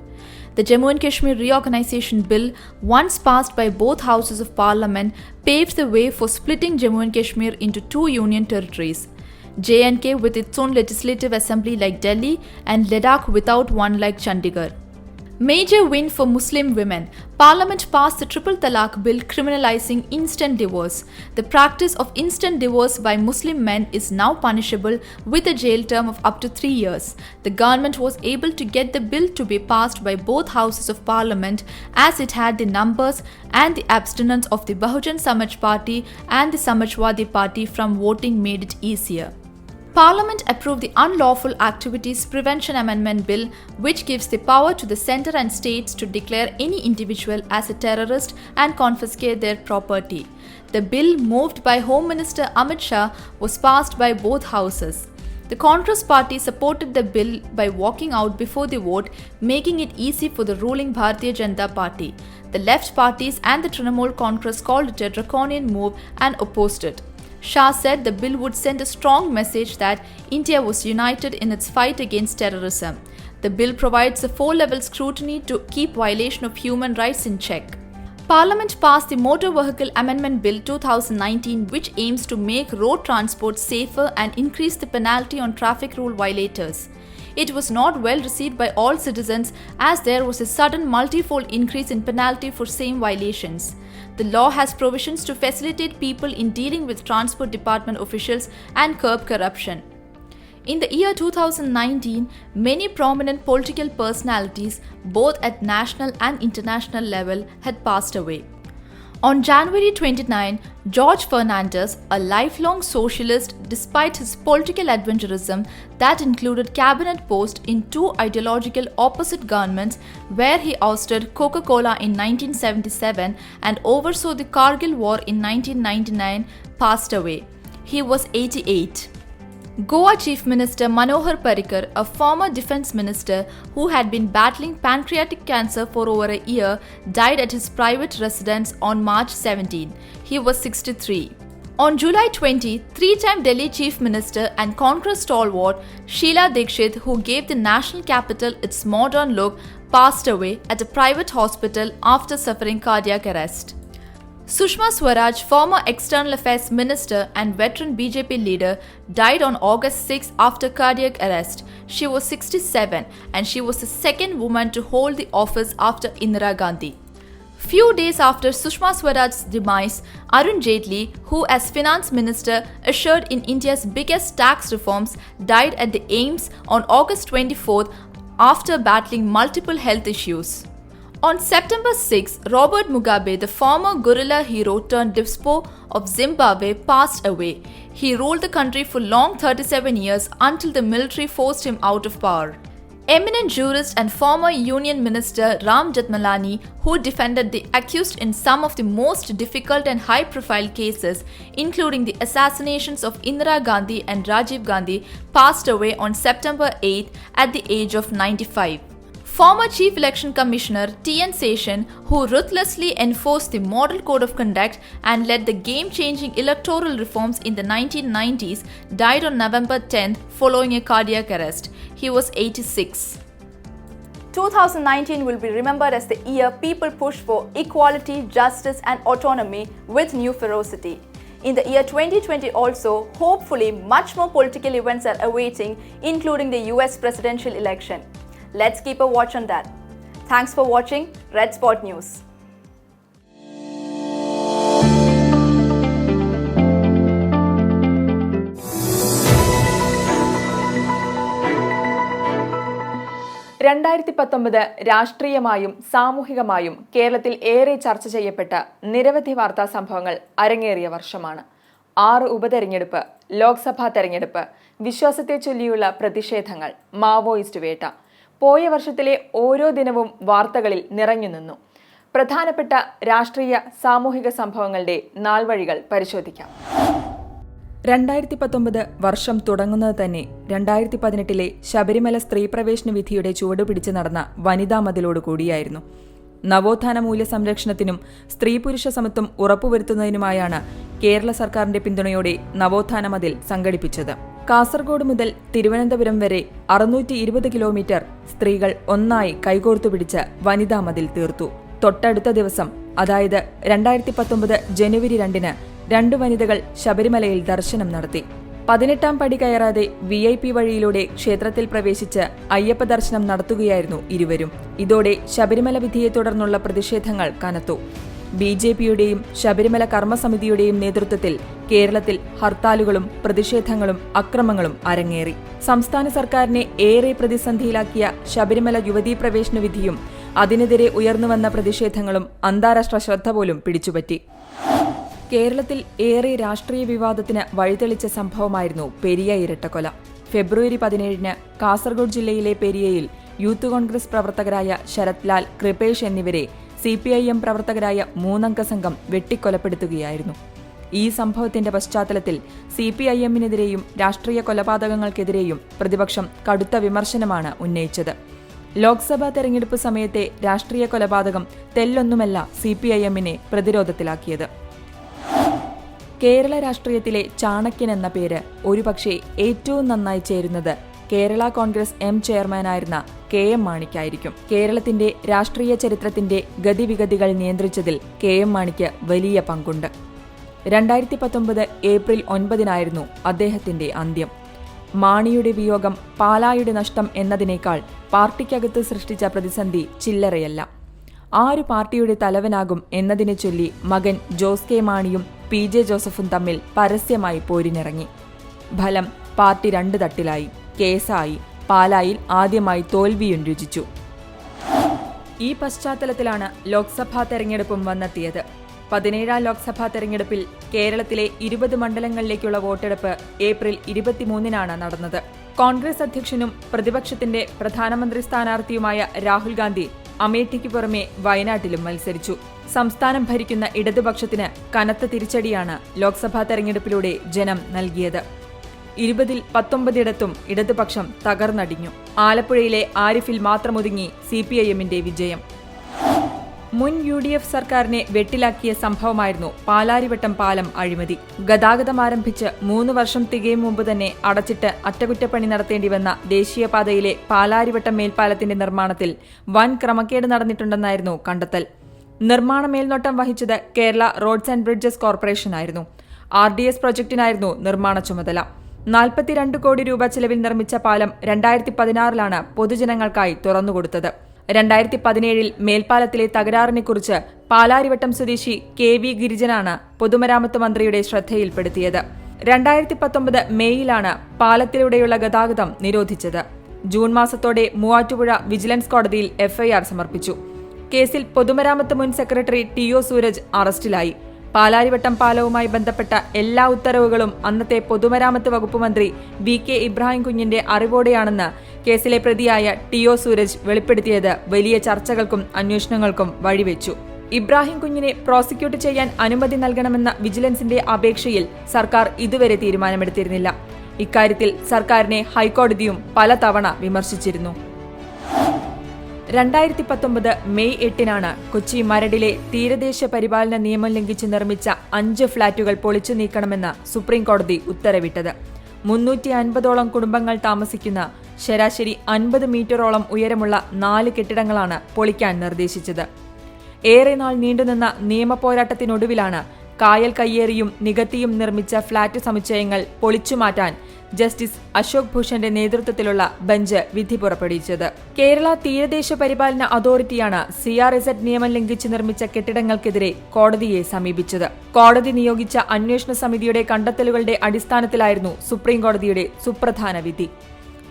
Speaker 1: The Jammu and Kashmir Reorganisation Bill, once passed by both houses of Parliament, paved the way for splitting Jammu and Kashmir into two union territories. J&K with its own legislative assembly like Delhi and Ladakh without one like Chandigarh. Major win for Muslim women. Parliament passed the Triple Talaq Bill criminalizing instant divorce. The practice of instant divorce by Muslim men is now punishable with a jail term of up to 3 years. The government was able to get the bill to be passed by both houses of Parliament as it had the numbers and the abstinence of the Bahujan Samaj Party and the Samajwadi Party from voting made it easier. Parliament approved the Unlawful Activities Prevention Amendment Bill, which gives the power to the centre and states to declare any individual as a terrorist and confiscate their property. The bill, moved by Home Minister Amit Shah, was passed by both houses. The Congress party supported the bill by walking out before the vote, making it easy for the ruling Bharatiya Janata Party. The left parties and the Trinamool Congress called it a draconian move and opposed it. Shah said the bill would send a strong message that India was united in its fight against terrorism. The bill provides a 4-level scrutiny to keep violation of human rights in check. Parliament passed the Motor Vehicle Amendment Bill 2019, which aims to make road transport safer and increase the penalty on traffic rule violators. It was not well received by all citizens as there was a sudden multifold increase in penalty for same violations. The law has provisions to facilitate people in dealing with transport department officials and curb corruption. In the year 2019, many prominent political personalities, both at national and international level, had passed away. On January 29, George Fernandez, a lifelong socialist despite his political adventurism that included cabinet posts in two ideological opposite governments where he ousted Coca-Cola in 1977 and oversaw the Kargil War in 1999, passed away. He was 88. Goa Chief Minister Manohar Parrikar, a former defence minister who had been battling pancreatic cancer for over a year, died at his private residence on March 17. He was 63. On July 20, three-time Delhi Chief Minister and Congress stalwart Sheila Dikshit, who gave the national capital its modern look, passed away at a private hospital after suffering cardiac arrest. Sushma Swaraj, former External Affairs Minister and veteran BJP leader, died on August 6 after cardiac arrest. She was 67 and she was the second woman to hold the office after Indira Gandhi. Few days after Sushma Swaraj's demise, Arun Jaitley, who as Finance Minister ushered in India's biggest tax reforms, died at the AIIMS on August 24 after battling multiple health issues. On September 6, Robert Mugabe, the former guerrilla hero turned Redspo of Zimbabwe, passed away. He ruled the country for long 37 years until the military forced him out of power. Eminent jurist and former Union Minister Ram Jethmalani, who defended the accused in some of the most difficult and high-profile cases, including the assassinations of Indira Gandhi and Rajiv Gandhi, passed away on September 8 at the age of 95. Former Chief Election Commissioner T.N. Seshan, who ruthlessly enforced the Model Code of Conduct and led the game-changing electoral reforms in the 1990s, died on November 10 following a cardiac arrest. He was 86. 2019 will be remembered as the year people pushed for equality, justice and autonomy with new ferocity. In the year 2020 also, hopefully much more political events are awaiting, including the US presidential election. Let's keep a watch on that. Thanks for watching Redspo News.
Speaker 2: രാഷ്ട്രീയമായും സാമൂഹികമായും കേരളത്തിൽ ഏറെ ചർച്ച ചെയ്യപ്പെട്ട നിരവധി വാർത്താ സംഭവങ്ങൾ അരങ്ങേറിയ വർഷമാണ്. 6 ഉപതെരഞ്ഞെടുപ്പ്, ലോക്സഭാ തെരഞ്ഞെടുപ്പ്, വിശ്വാസത്തെ ചൊല്ലിയുള്ള പ്രതിഷേധങ്ങൾ, മാവോയിസ്റ്റ് വേട്ട. പോയ വർഷത്തിലെ ഓരോ ദിനവും വാർത്തകളിൽ നിറഞ്ഞു നിന്നു. പ്രധാനപ്പെട്ട രാഷ്ട്രീയ സാമൂഹിക സംഭവങ്ങളുടെ നാൾവഴികൾ പരിശോധിക്കാം. 2019 വർഷം തുടങ്ങുന്നത് തന്നെ 2018 ശബരിമല സ്ത്രീ പ്രവേശന വിധിയുടെ ചുവടുപിടിച്ച് നടന്ന വനിതാ മതിലോട് കൂടിയായിരുന്നു. നവോത്ഥാന മൂല്യ സംരക്ഷണത്തിനും സ്ത്രീ പുരുഷ സമത്വം ഉറപ്പുവരുത്തുന്നതിനുമായാണ് കേരള സർക്കാരിന്റെ പിന്തുണയോടെ നവോത്ഥാന മതിൽ സംഘടിപ്പിച്ചത്. കാസർഗോഡ് മുതൽ തിരുവനന്തപുരം വരെ 620 കിലോമീറ്റർ സ്ത്രീകൾ ഒന്നായി കൈകോർത്തുപിടിച്ച് വനിതാ മതിൽ തീർത്തു. തൊട്ടടുത്ത ദിവസം, അതായത് 2019 ജനുവരി 2-ന് 2 വനിതകൾ ശബരിമലയിൽ ദർശനം നടത്തി. 18ാം പടി കയറാതെ VIP വഴിയിലൂടെ ക്ഷേത്രത്തിൽ പ്രവേശിച്ച് അയ്യപ്പ ദർശനം നടത്തുകയായിരുന്നു ഇരുവരും. ഇതോടെ ശബരിമല വിധിയെ തുടർന്നുള്ള പ്രതിഷേധങ്ങൾ കനത്തു. BJPയുടെയും ശബരിമല കർമ്മസമിതിയുടെയും നേതൃത്വത്തിൽ കേരളത്തിൽ ഹർത്താലുകളും പ്രതിഷേധങ്ങളും അക്രമങ്ങളും അരങ്ങേറി. സംസ്ഥാന സർക്കാരിനെ ഏറെ പ്രതിസന്ധിയിലാക്കിയ ശബരിമല യുവതീ പ്രവേശന വിധിയും അതിനെതിരെ ഉയർന്നുവന്ന പ്രതിഷേധങ്ങളും അന്താരാഷ്ട്ര ശ്രദ്ധ പോലും പിടിച്ചുപറ്റി. കേരളത്തിൽ ഏറെ രാഷ്ട്രീയ വിവാദത്തിന് വഴിതെളിച്ച സംഭവമായിരുന്നു പെരിയ ഇരട്ടക്കൊല. ഫെബ്രുവരി 17-ന് കാസർഗോഡ് ജില്ലയിലെ പെരിയയിൽ യൂത്ത് കോൺഗ്രസ് പ്രവർത്തകരായ ശരത് ലാൽ, കൃപേഷ് എന്നിവരെ CPIM പ്രവർത്തകരായ 3-അംഗ സംഘം വെട്ടിക്കൊലപ്പെടുത്തുകയായിരുന്നു. ഈ സംഭവത്തിന്റെ പശ്ചാത്തലത്തിൽ CPIMനെതിരെയും രാഷ്ട്രീയ കൊലപാതകങ്ങൾക്കെതിരെയും പ്രതിപക്ഷം കടുത്ത വിമർശനമാണ് ഉന്നയിച്ചത്. ലോക്സഭാ തെരഞ്ഞെടുപ്പ് സമയത്തെ രാഷ്ട്രീയ കൊലപാതകം തെല്ലൊന്നുമല്ല CPIMനെ പ്രതിരോധത്തിലാക്കിയത്. കേരള രാഷ്ട്രീയത്തിലെ ചാണക്യൻ എന്ന പേര് ഒരുപക്ഷെ ഏറ്റവും നന്നായി ചേരുന്നത് കേരള കോൺഗ്രസ് ചെയർമാനായിരുന്ന KM മാണിക്കായിരിക്കും. കേരളത്തിന്റെ രാഷ്ട്രീയ ചരിത്രത്തിന്റെ ഗതിവിഗതികൾ നിയന്ത്രിച്ചതിൽ KM മാണിക്ക് വലിയ പങ്കുണ്ട്. 2019 ഏപ്രിൽ 9-നായിരുന്നു അദ്ദേഹത്തിന്റെ അന്ത്യം. മാണിയുടെ വിയോഗം പാലായുടെ നഷ്ടം എന്നതിനേക്കാൾ പാർട്ടിക്കകത്ത് സൃഷ്ടിച്ച പ്രതിസന്ധി ചില്ലറയല്ല. ആര് പാർട്ടിയുടെ തലവനാകും എന്നതിനെ ചൊല്ലി മകൻ ജോസ് കെ മാണിയും PJ ജോസഫും തമ്മിൽ പരസ്യമായി പോരിനിറങ്ങി. ഫലം, പാർട്ടി 2 തട്ടിലായി, കേസായി, പാലായിൽ ആദ്യമായി തോൽവിയും രുചിച്ചു. ഈ പശ്ചാത്തലത്തിലാണ് ലോക്സഭാ തെരഞ്ഞെടുപ്പും വന്നെത്തിയത്. 17ാം ലോക്സഭാ തെരഞ്ഞെടുപ്പിൽ കേരളത്തിലെ 20 മണ്ഡലങ്ങളിലേക്കുള്ള വോട്ടെടുപ്പ് ഏപ്രിൽ 23-നാണ് നടന്നത്. കോൺഗ്രസ് അധ്യക്ഷനും പ്രതിപക്ഷത്തിന്റെ പ്രധാനമന്ത്രി സ്ഥാനാർത്ഥിയുമായ രാഹുൽ ഗാന്ധി അമേഠിക്ക് പുറമെ വയനാട്ടിലും മത്സരിച്ചു. സംസ്ഥാനം ഭരിക്കുന്ന ഇടതുപക്ഷത്തിന് കനത്ത തിരിച്ചടിയാണ് ലോക്സഭാ തെരഞ്ഞെടുപ്പിലൂടെ ജനം നൽകിയത്. 20-ൽ 19 ഇടതുപക്ഷം തകർന്നടിഞ്ഞു. ആലപ്പുഴയിലെ ആരിഫിൽ മാത്രമൊതുങ്ങി CPIMന്റെ വിജയം. മുൻ UDF സർക്കാരിനെ വെട്ടിലാക്കിയ സംഭവമായിരുന്നു പാലാരിവട്ടം പാലം അഴിമതി. ഗതാഗതം ആരംഭിച്ച് 3 വർഷം തികയും മുമ്പ് തന്നെ അടച്ചിട്ട് അറ്റകുറ്റപ്പണി നടത്തേണ്ടി വന്ന ദേശീയപാതയിലെ പാലാരിവട്ടം മേൽപ്പാലത്തിന്റെ നിർമ്മാണത്തിൽ വൻ ക്രമക്കേട് നടന്നിട്ടുണ്ടെന്നായിരുന്നു കണ്ടെത്തൽ. നിർമ്മാണ മേൽനോട്ടം വഹിച്ചത് കേരള റോഡ്സ് ആൻഡ് ബ്രിഡ്ജസ് കോർപ്പറേഷനായിരുന്നു. RDS പ്രൊജക്ടിനായിരുന്നു നിർമ്മാണ ചുമതല. 42 കോടി രൂപ ചെലവിൽ നിർമ്മിച്ച പാലം 2016-ലാണ് പൊതുജനങ്ങൾക്കായി തുറന്നുകൊടുത്തത്. 2017-ൽ മേൽപ്പാലത്തിലെ തകരാറിനെക്കുറിച്ച് പാലാരിവട്ടം സ്വദേശി KV ഗിരിജനാണ് പൊതുമരാമത്ത് മന്ത്രിയുടെ ശ്രദ്ധയിൽപ്പെടുത്തിയത്. 2019 മെയ്യിലാണ് പാലത്തിലൂടെയുള്ള ഗതാഗതം നിരോധിച്ചത്. ജൂൺ മാസത്തോടെ മൂവാറ്റുപുഴ വിജിലൻസ് കോടതിയിൽ FIR സമർപ്പിച്ചു. കേസിൽ പൊതുമരാമത്ത് മുൻ സെക്രട്ടറി TO സൂരജ് അറസ്റ്റിലായി. പാലാരിവട്ടം പാലവുമായി ബന്ധപ്പെട്ട എല്ലാ ഉത്തരവുകളും അന്നത്തെ പൊതുമരാമത്ത് വകുപ്പ് മന്ത്രി VK ഇബ്രാഹിം കുഞ്ഞിന്റെ അറിവോടെയാണെന്ന് കേസിലെ പ്രതിയായ TO സൂരജ് വെളിപ്പെടുത്തിയത് വലിയ ചർച്ചകൾക്കും അന്വേഷണങ്ങൾക്കും വഴിവെച്ചു. ഇബ്രാഹിം കുഞ്ഞിനെ പ്രോസിക്യൂട്ട് ചെയ്യാൻ അനുമതി നൽകണമെന്ന വിജിലൻസിന്റെ അപേക്ഷയിൽ സർക്കാർ ഇതുവരെ തീരുമാനമെടുത്തിരുന്നില്ല. ഇക്കാര്യത്തിൽ സർക്കാരിനെ ഹൈക്കോടതിയും പലതവണ വിമർശിച്ചിരുന്നു. 2019 മെയ് 8-നാണ് കൊച്ചി മരടിലെ തീരദേശ പരിപാലന നിയമം ലംഘിച്ച് നിർമ്മിച്ച 5 ഫ്ളാറ്റുകൾ പൊളിച്ചു നീക്കണമെന്ന് സുപ്രീം കോടതി ഉത്തരവിട്ടത്. 350ഓളം കുടുംബങ്ങൾ താമസിക്കുന്ന ശരാശരി 50 മീറ്ററോളം ഉയരമുള്ള 4 കെട്ടിടങ്ങളാണ് പൊളിക്കാൻ നിർദ്ദേശിച്ചത്. ഏറെ നാൾ നീണ്ടുനിന്ന നിയമപോരാട്ടത്തിനൊടുവിലാണ് കായൽ കയ്യേറിയും നികത്തിയും നിർമ്മിച്ച ഫ്ളാറ്റ് സമുച്ചയങ്ങൾ പൊളിച്ചുമാറ്റാൻ ജസ്റ്റിസ് അശോക് ഭൂഷന്റെ നേതൃത്വത്തിലുള്ള ബെഞ്ച് വിധി പുറപ്പെടുവിച്ചത്. കേരള തീരദേശ പരിപാലന അതോറിറ്റിയാണ് CRZ നിയമം ലംഘിച്ച് നിർമ്മിച്ച കെട്ടിടങ്ങൾക്കെതിരെ കോടതിയെ സമീപിച്ചത്. കോടതി നിയോഗിച്ച അന്വേഷണ സമിതിയുടെ കണ്ടെത്തലുകളുടെ അടിസ്ഥാനത്തിലായിരുന്നു സുപ്രീം കോടതിയുടെ സുപ്രധാന വിധി.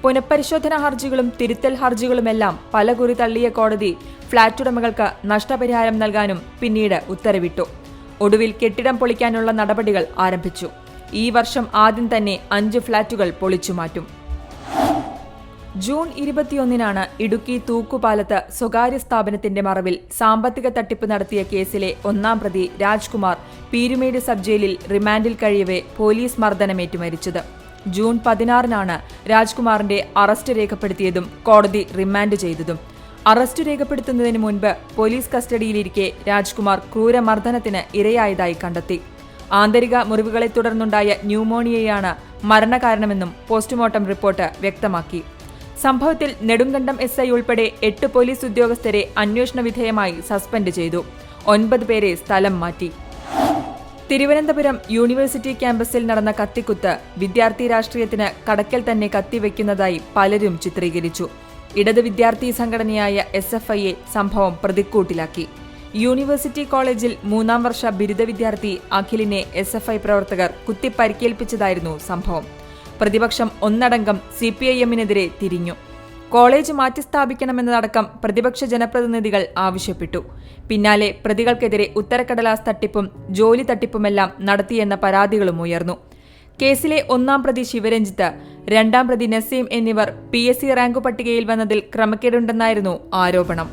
Speaker 2: പുനഃപരിശോധനാ ഹർജികളും തിരുത്തൽ ഹർജികളുമെല്ലാം പലകുറി തള്ളിയ കോടതി ഫ്ളാറ്റ് ഉടമകൾക്ക് നഷ്ടപരിഹാരം നൽകാനും പിന്നീട് ഉത്തരവിട്ടു. ഒടുവിൽ കെട്ടിടം പൊളിക്കാനുള്ള നടപടികൾ ആരംഭിച്ചു. ഈ വർഷം ആദ്യം തന്നെ 5 ഫ്ളാറ്റുകൾ പൊളിച്ചുമാറ്റും. ജൂൺ 21-നാണ് ഇടുക്കി തൂക്കുപാലത്ത് സ്വകാര്യ സ്ഥാപനത്തിന്റെ മറവിൽ സാമ്പത്തിക തട്ടിപ്പ് നടത്തിയ കേസിലെ 1-ാം പ്രതി രാജ്കുമാർ പീരുമേട് സബ് ജയിലിൽ റിമാൻഡിൽ കഴിയവെ പോലീസ് മർദ്ദനമേറ്റു മരിച്ചത്. ജൂൺ 16-നാണ് രാജ്കുമാറിന്റെ അറസ്റ്റ് രേഖപ്പെടുത്തിയതും കോടതി റിമാൻഡ് ചെയ്തതും. അറസ്റ്റ് രേഖപ്പെടുത്തുന്നതിന് മുൻപ് പോലീസ് കസ്റ്റഡിയിലിരിക്കെ രാജ്കുമാർ ക്രൂരമർദ്ദനത്തിന് ഇരയായതായി കണ്ടെത്തി. ആന്തരിക മുറിവുകളെ തുടർന്നുണ്ടായ ന്യൂമോണിയയാണ് മരണകാരണമെന്നും പോസ്റ്റ്മോർട്ടം റിപ്പോർട്ട് വ്യക്തമാക്കി. സംഭവത്തിൽ നെടുങ്കണ്ടം SI ഉൾപ്പെടെ 8 പോലീസ് ഉദ്യോഗസ്ഥരെ അന്വേഷണ വിധേയമായി സസ്പെൻഡ് ചെയ്തു. 9 പേരെ സ്ഥലം മാറ്റി. തിരുവനന്തപുരം യൂണിവേഴ്സിറ്റി ക്യാമ്പസിൽ നടന്ന കത്തിക്കുത്ത് വിദ്യാർത്ഥി രാഷ്ട്രീയത്തിന് കടക്കൽ തന്നെ കത്തിവെക്കുന്നതായി പലരും ചിത്രീകരിച്ചു. ഇടത് വിദ്യാർത്ഥി സംഘടനയായ SFIയെ സംഭവം പ്രതിക്കൂട്ടിലാക്കി. യൂണിവേഴ്സിറ്റി കോളേജിൽ 3-ാം വർഷ ബിരുദ വിദ്യാർത്ഥി അഖിലിനെ SFI പ്രവർത്തകർ കുത്തിപ്പരിക്കേൽപ്പിച്ചതായിരുന്നു സംഭവം. പ്രതിപക്ഷം ഒന്നടങ്കം CPIM-നെതിരെ തിരിഞ്ഞു. കോളേജ് മാറ്റിസ്ഥാപിക്കണമെന്നതടക്കം പ്രതിപക്ഷ ജനപ്രതിനിധികൾ ആവശ്യപ്പെട്ടു. പിന്നാലെ പ്രതികൾക്കെതിരെ ഉത്തരക്കടലാസ് തട്ടിപ്പും ജോലി തട്ടിപ്പുമെല്ലാം നടത്തിയെന്ന പരാതികളും ഉയർന്നു. കേസിലെ 1-ാം പ്രതി ശിവരഞ്ജിത്ത്, 2-ാം പ്രതി നസീം എന്നിവർ PSC റാങ്ക് പട്ടികയിൽ വന്നതിൽ ക്രമക്കേടുണ്ടെന്നായിരുന്നു ആരോപണം.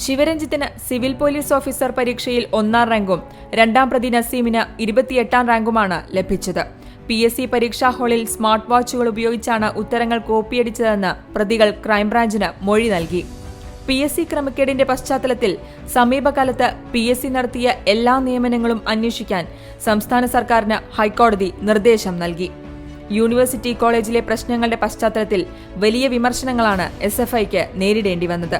Speaker 2: ശിവരഞ്ജിത്തിന് സിവിൽ പോലീസ് ഓഫീസർ പരീക്ഷയിൽ 1-ാം റാങ്കും 2-ാം പ്രതി നസീമിന് 28-ാം റാങ്കുമാണ് ലഭിച്ചത്. PSC പരീക്ഷാ ഹാളിൽ സ്മാർട്ട് വാച്ചുകൾ ഉപയോഗിച്ചാണ് ഉത്തരങ്ങൾ കോപ്പിയടിച്ചതെന്ന് പ്രതികൾ ക്രൈംബ്രാഞ്ചിന് മൊഴി നൽകി. PSC ക്രമക്കേടിന്റെ പശ്ചാത്തലത്തിൽ സമീപകാലത്ത് PSC നടത്തിയ എല്ലാ നിയമനങ്ങളും അന്വേഷിക്കാൻ സംസ്ഥാന സർക്കാരിന് ഹൈക്കോടതി നിർദ്ദേശം നൽകി. യൂണിവേഴ്സിറ്റി കോളേജിലെ പ്രശ്നങ്ങളുടെ പശ്ചാത്തലത്തിൽ വലിയ വിമർശനങ്ങളാണ് SFIക്ക് നേരിടേണ്ടി വന്നത്.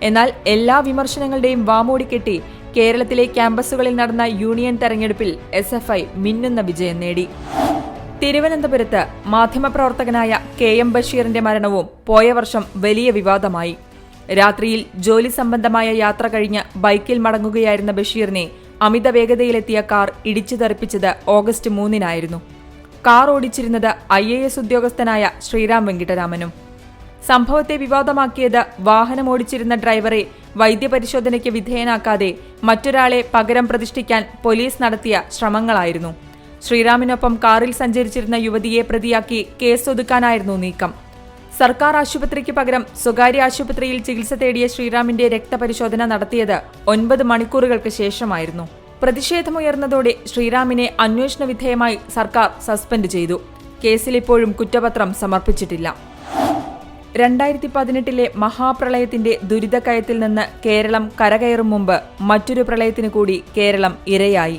Speaker 2: എന്നാൽ എല്ലാ വിമർശനങ്ങളുടെയും വാമൂടിക്കെട്ടി കേരളത്തിലെ ക്യാമ്പസുകളിൽ നടന്ന യൂണിയൻ തെരഞ്ഞെടുപ്പിൽ SFI മിന്നുന്ന വിജയം നേടി. തിരുവനന്തപുരത്ത് മാധ്യമപ്രവർത്തകനായ KM ബഷീറിന്റെ മരണവും പോയ വർഷം വലിയ വിവാദമായി. രാത്രിയിൽ ജോലി സംബന്ധമായ യാത്ര കഴിഞ്ഞ് ബൈക്കിൽ മടങ്ങുകയായിരുന്ന ബഷീറിനെ അമിത വേഗതയിലെത്തിയ കാർ ഇടിച്ചു തെറിപ്പിച്ചത് ഓഗസ്റ്റ് 3-നായിരുന്നു. കാർ ഓടിച്ചിരുന്നത് IAS ഉദ്യോഗസ്ഥനായ ശ്രീറാം വെങ്കിട്ടരാമനും. സംഭവത്തെ വിവാദമാക്കിയത് വാഹനമോടിച്ചിരുന്ന ഡ്രൈവറെ വൈദ്യപരിശോധനയ്ക്ക് വിധേയനാക്കാതെ മറ്റൊരാളെ പകരം പ്രതിഷ്ഠിക്കാൻ പോലീസ് നടത്തിയ ശ്രമങ്ങളായിരുന്നു. ശ്രീറാമിനൊപ്പം കാറിൽ സഞ്ചരിച്ചിരുന്ന യുവതിയെ പ്രതിയാക്കി കേസ് ഒതുക്കാനായിരുന്നു നീക്കം. സർക്കാർ ആശുപത്രിക്ക് പകരം സ്വകാര്യ ആശുപത്രിയിൽ ചികിത്സ തേടിയ ശ്രീറാമിന്റെ രക്തപരിശോധന നടത്തിയത് 9 മണിക്കൂറുകൾക്ക് ശേഷമായിരുന്നു. പ്രതിഷേധമുയർന്നതോടെ ശ്രീറാമിനെ അന്വേഷണ വിധേയമായി സർക്കാർ സസ്പെൻഡ് ചെയ്തു. കേസിൽ ഇപ്പോഴും കുറ്റപത്രം സമർപ്പിച്ചിട്ടില്ല. 2018-ലെ മഹാപ്രളയത്തിന്റെ ദുരിതക്കയത്തിൽ നിന്ന് കേരളം കരകയറും മുമ്പ് മറ്റൊരു പ്രളയത്തിനു കൂടി കേരളം ഇരയായി.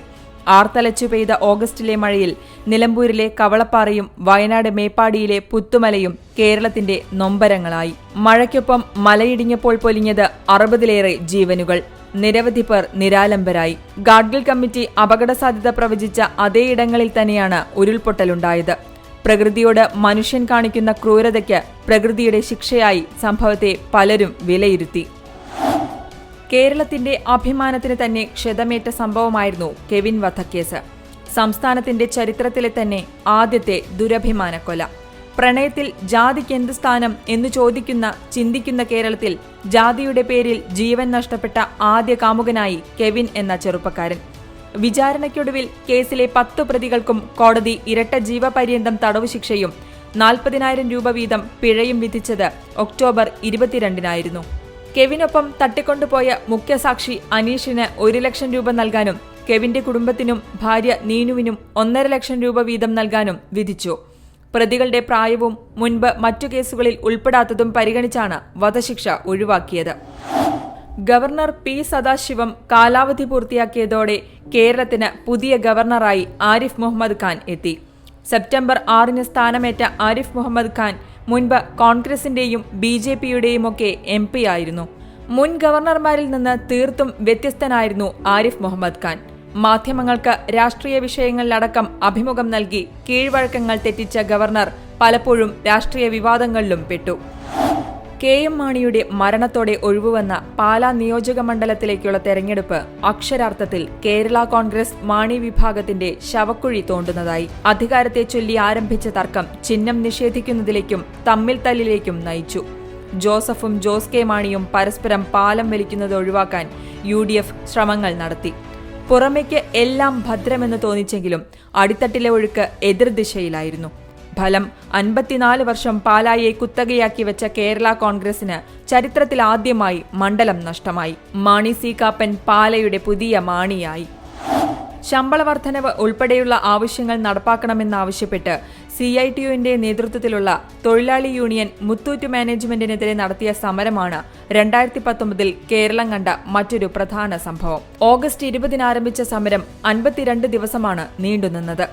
Speaker 2: ആർത്തലച്ചു പെയ്ത ഓഗസ്റ്റിലെ മഴയിൽ നിലമ്പൂരിലെ കവളപ്പാറയും വയനാട് മേപ്പാടിയിലെ പുത്തുമലയും കേരളത്തിന്റെ നൊമ്പരങ്ങളായി. മഴയ്ക്കൊപ്പം മലയിടിഞ്ഞപ്പോൾ പൊലിഞ്ഞത് 60-ലേറെ ജീവനുകൾ. നിരവധി പേർ നിരാലംബരായി. ഗാഡ്ഗിൽ കമ്മിറ്റി അപകട സാധ്യത പ്രവചിച്ച അതേയിടങ്ങളിൽ തന്നെയാണ് ഉരുൾപൊട്ടലുണ്ടായത്. പ്രകൃതിയോട് മനുഷ്യൻ കാണിക്കുന്ന ക്രൂരതയ്ക്ക് പ്രകൃതിയുടെ ശിക്ഷയായി സംഭവത്തെ പലരും വിലയിരുത്തി. കേരളത്തിന്റെ അഭിമാനത്തിന് തന്നെ ക്ഷതമേറ്റ സംഭവമായിരുന്നു കെവിൻ വധക്കേസ്. സംസ്ഥാനത്തിന്റെ ചരിത്രത്തിലെ തന്നെ ആദ്യത്തെ ദുരഭിമാനക്കൊല. പ്രണയത്തിൽ ജാതിക്ക് എന്ത് സ്ഥാനം എന്ന് ചിന്തിക്കുന്ന കേരളത്തിൽ ജാതിയുടെ പേരിൽ ജീവൻ നഷ്ടപ്പെട്ട ആദ്യ കാമുകനായി കെവിൻ എന്ന ചെറുപ്പക്കാരൻ. വിചാരണയ്ക്കൊടുവിൽ കേസിലെ 10 പ്രതികൾക്കും കോടതി ഇരട്ട ജീവപര്യന്തം തടവു ശിക്ഷയും 40,000 രൂപ വീതം പിഴയും വിധിച്ചത് ഒക്ടോബർ 22-നായിരുന്നു. കെവിനൊപ്പം തട്ടിക്കൊണ്ടുപോയ മുഖ്യസാക്ഷി അനീഷിന് 1 ലക്ഷം രൂപ നൽകാനും കെവിന്റെ കുടുംബത്തിനും ഭാര്യ നീനുവിനും 1.5 ലക്ഷം രൂപ വീതം നൽകാനും വിധിച്ചു. പ്രതികളുടെ പ്രായവും മുൻപ് മറ്റു കേസുകളിൽ ഉൾപ്പെടാത്തതും പരിഗണിച്ചാണ് വധശിക്ഷ ഒഴിവാക്കിയത്. Governor P. സദാശിവം കാലാവധി പൂർത്തിയാക്കിയതോടെ കേരളത്തിന് പുതിയ ഗവർണറായി ആരിഫ് മുഹമ്മദ് ഖാൻ എത്തി. സെപ്റ്റംബർ 6-ന് സ്ഥാനമേറ്റ ആരിഫ് മുഹമ്മദ് ഖാൻ മുൻപ് കോൺഗ്രസിന്റെയും BJPയുടെയുമൊക്കെ MP ആയിരുന്നു. മുൻ ഗവർണർമാരിൽ നിന്ന് തീർത്തും വ്യത്യസ്തനായിരുന്നു ആരിഫ് മുഹമ്മദ് ഖാൻ. മാധ്യമങ്ങൾക്ക് രാഷ്ട്രീയ വിഷയങ്ങളിലടക്കം അഭിമുഖം നൽകി കീഴ്വഴക്കങ്ങൾ തെറ്റിച്ച ഗവർണർ പലപ്പോഴും രാഷ്ട്രീയ വിവാദങ്ങളിലും പെട്ടു. KM മാണിയുടെ മരണത്തോടെ ഒഴിവുവന്ന പാലാ നിയോജക മണ്ഡലത്തിലേക്കുള്ള തെരഞ്ഞെടുപ്പ് അക്ഷരാർത്ഥത്തിൽ കേരള കോൺഗ്രസ് മാണി വിഭാഗത്തിന്റെ ശവക്കുഴി തോണ്ടുന്നതായി. അധികാരത്തെ ചൊല്ലി ആരംഭിച്ച തർക്കം ചിഹ്നം നിഷേധിക്കുന്നതിലേക്കും തമ്മിൽ തല്ലിലേക്കും നയിച്ചു. ജോസഫും ജോസ് കെ മാണിയും പരസ്പരം പാലം വലിക്കുന്നത് ഒഴിവാക്കാൻ UDF ശ്രമങ്ങൾ നടത്തി. പുറമേക്ക് എല്ലാം ഭദ്രമെന്ന് തോന്നിച്ചെങ്കിലും അടിത്തട്ടിലെ ഒഴുക്ക് എതിർദിശയിലായിരുന്നു. ഫലം 54 വർഷം പാലായെ കുത്തകയാക്കി വെച്ച കേരള കോൺഗ്രസിന് ചരിത്രത്തിലാദ്യമായി മണ്ഡലം നഷ്ടമായി. മാണി സി കാപ്പൻ പാലയുടെ പുതിയ മാണിയായി. ശമ്പള വർധനവ് ഉൾപ്പെടെയുള്ള ആവശ്യങ്ങൾ നടപ്പാക്കണമെന്നാവശ്യപ്പെട്ട് CITUവിന്റെ നേതൃത്വത്തിലുള്ള തൊഴിലാളി യൂണിയൻ മുത്തൂറ്റ് മാനേജ്മെന്റിനെതിരെ നടത്തിയ സമരമാണ് 2019 കേരളം കണ്ട മറ്റൊരു പ്രധാന സംഭവം. ഓഗസ്റ്റ് 20 ആരംഭിച്ച സമരം 52 ദിവസമാണ് നീണ്ടുനിന്നത്.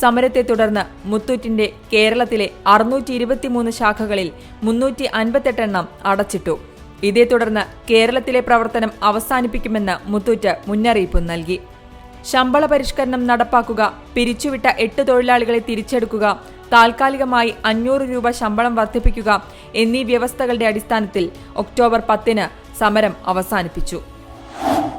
Speaker 2: സമരത്തെ തുടർന്ന് മുത്തൂറ്റിന്റെ കേരളത്തിലെ 623 ശാഖകളിൽ 358 എണ്ണം അടച്ചിട്ടു. ഇതേ തുടർന്ന് കേരളത്തിലെ പ്രവർത്തനം അവസാനിപ്പിക്കുമെന്ന് മുത്തൂറ്റ് മുന്നറിയിപ്പ് നൽകി. ശമ്പള പരിഷ്കരണം നടപ്പാക്കുക, പിരിച്ചുവിട്ട 8 തൊഴിലാളികളെ തിരിച്ചെടുക്കുക, താൽക്കാലികമായി 500 രൂപ ശമ്പളം വർദ്ധിപ്പിക്കുക എന്നീ വ്യവസ്ഥകളുടെ അടിസ്ഥാനത്തിൽ ഒക്ടോബർ 10 സമരം അവസാനിപ്പിച്ചു.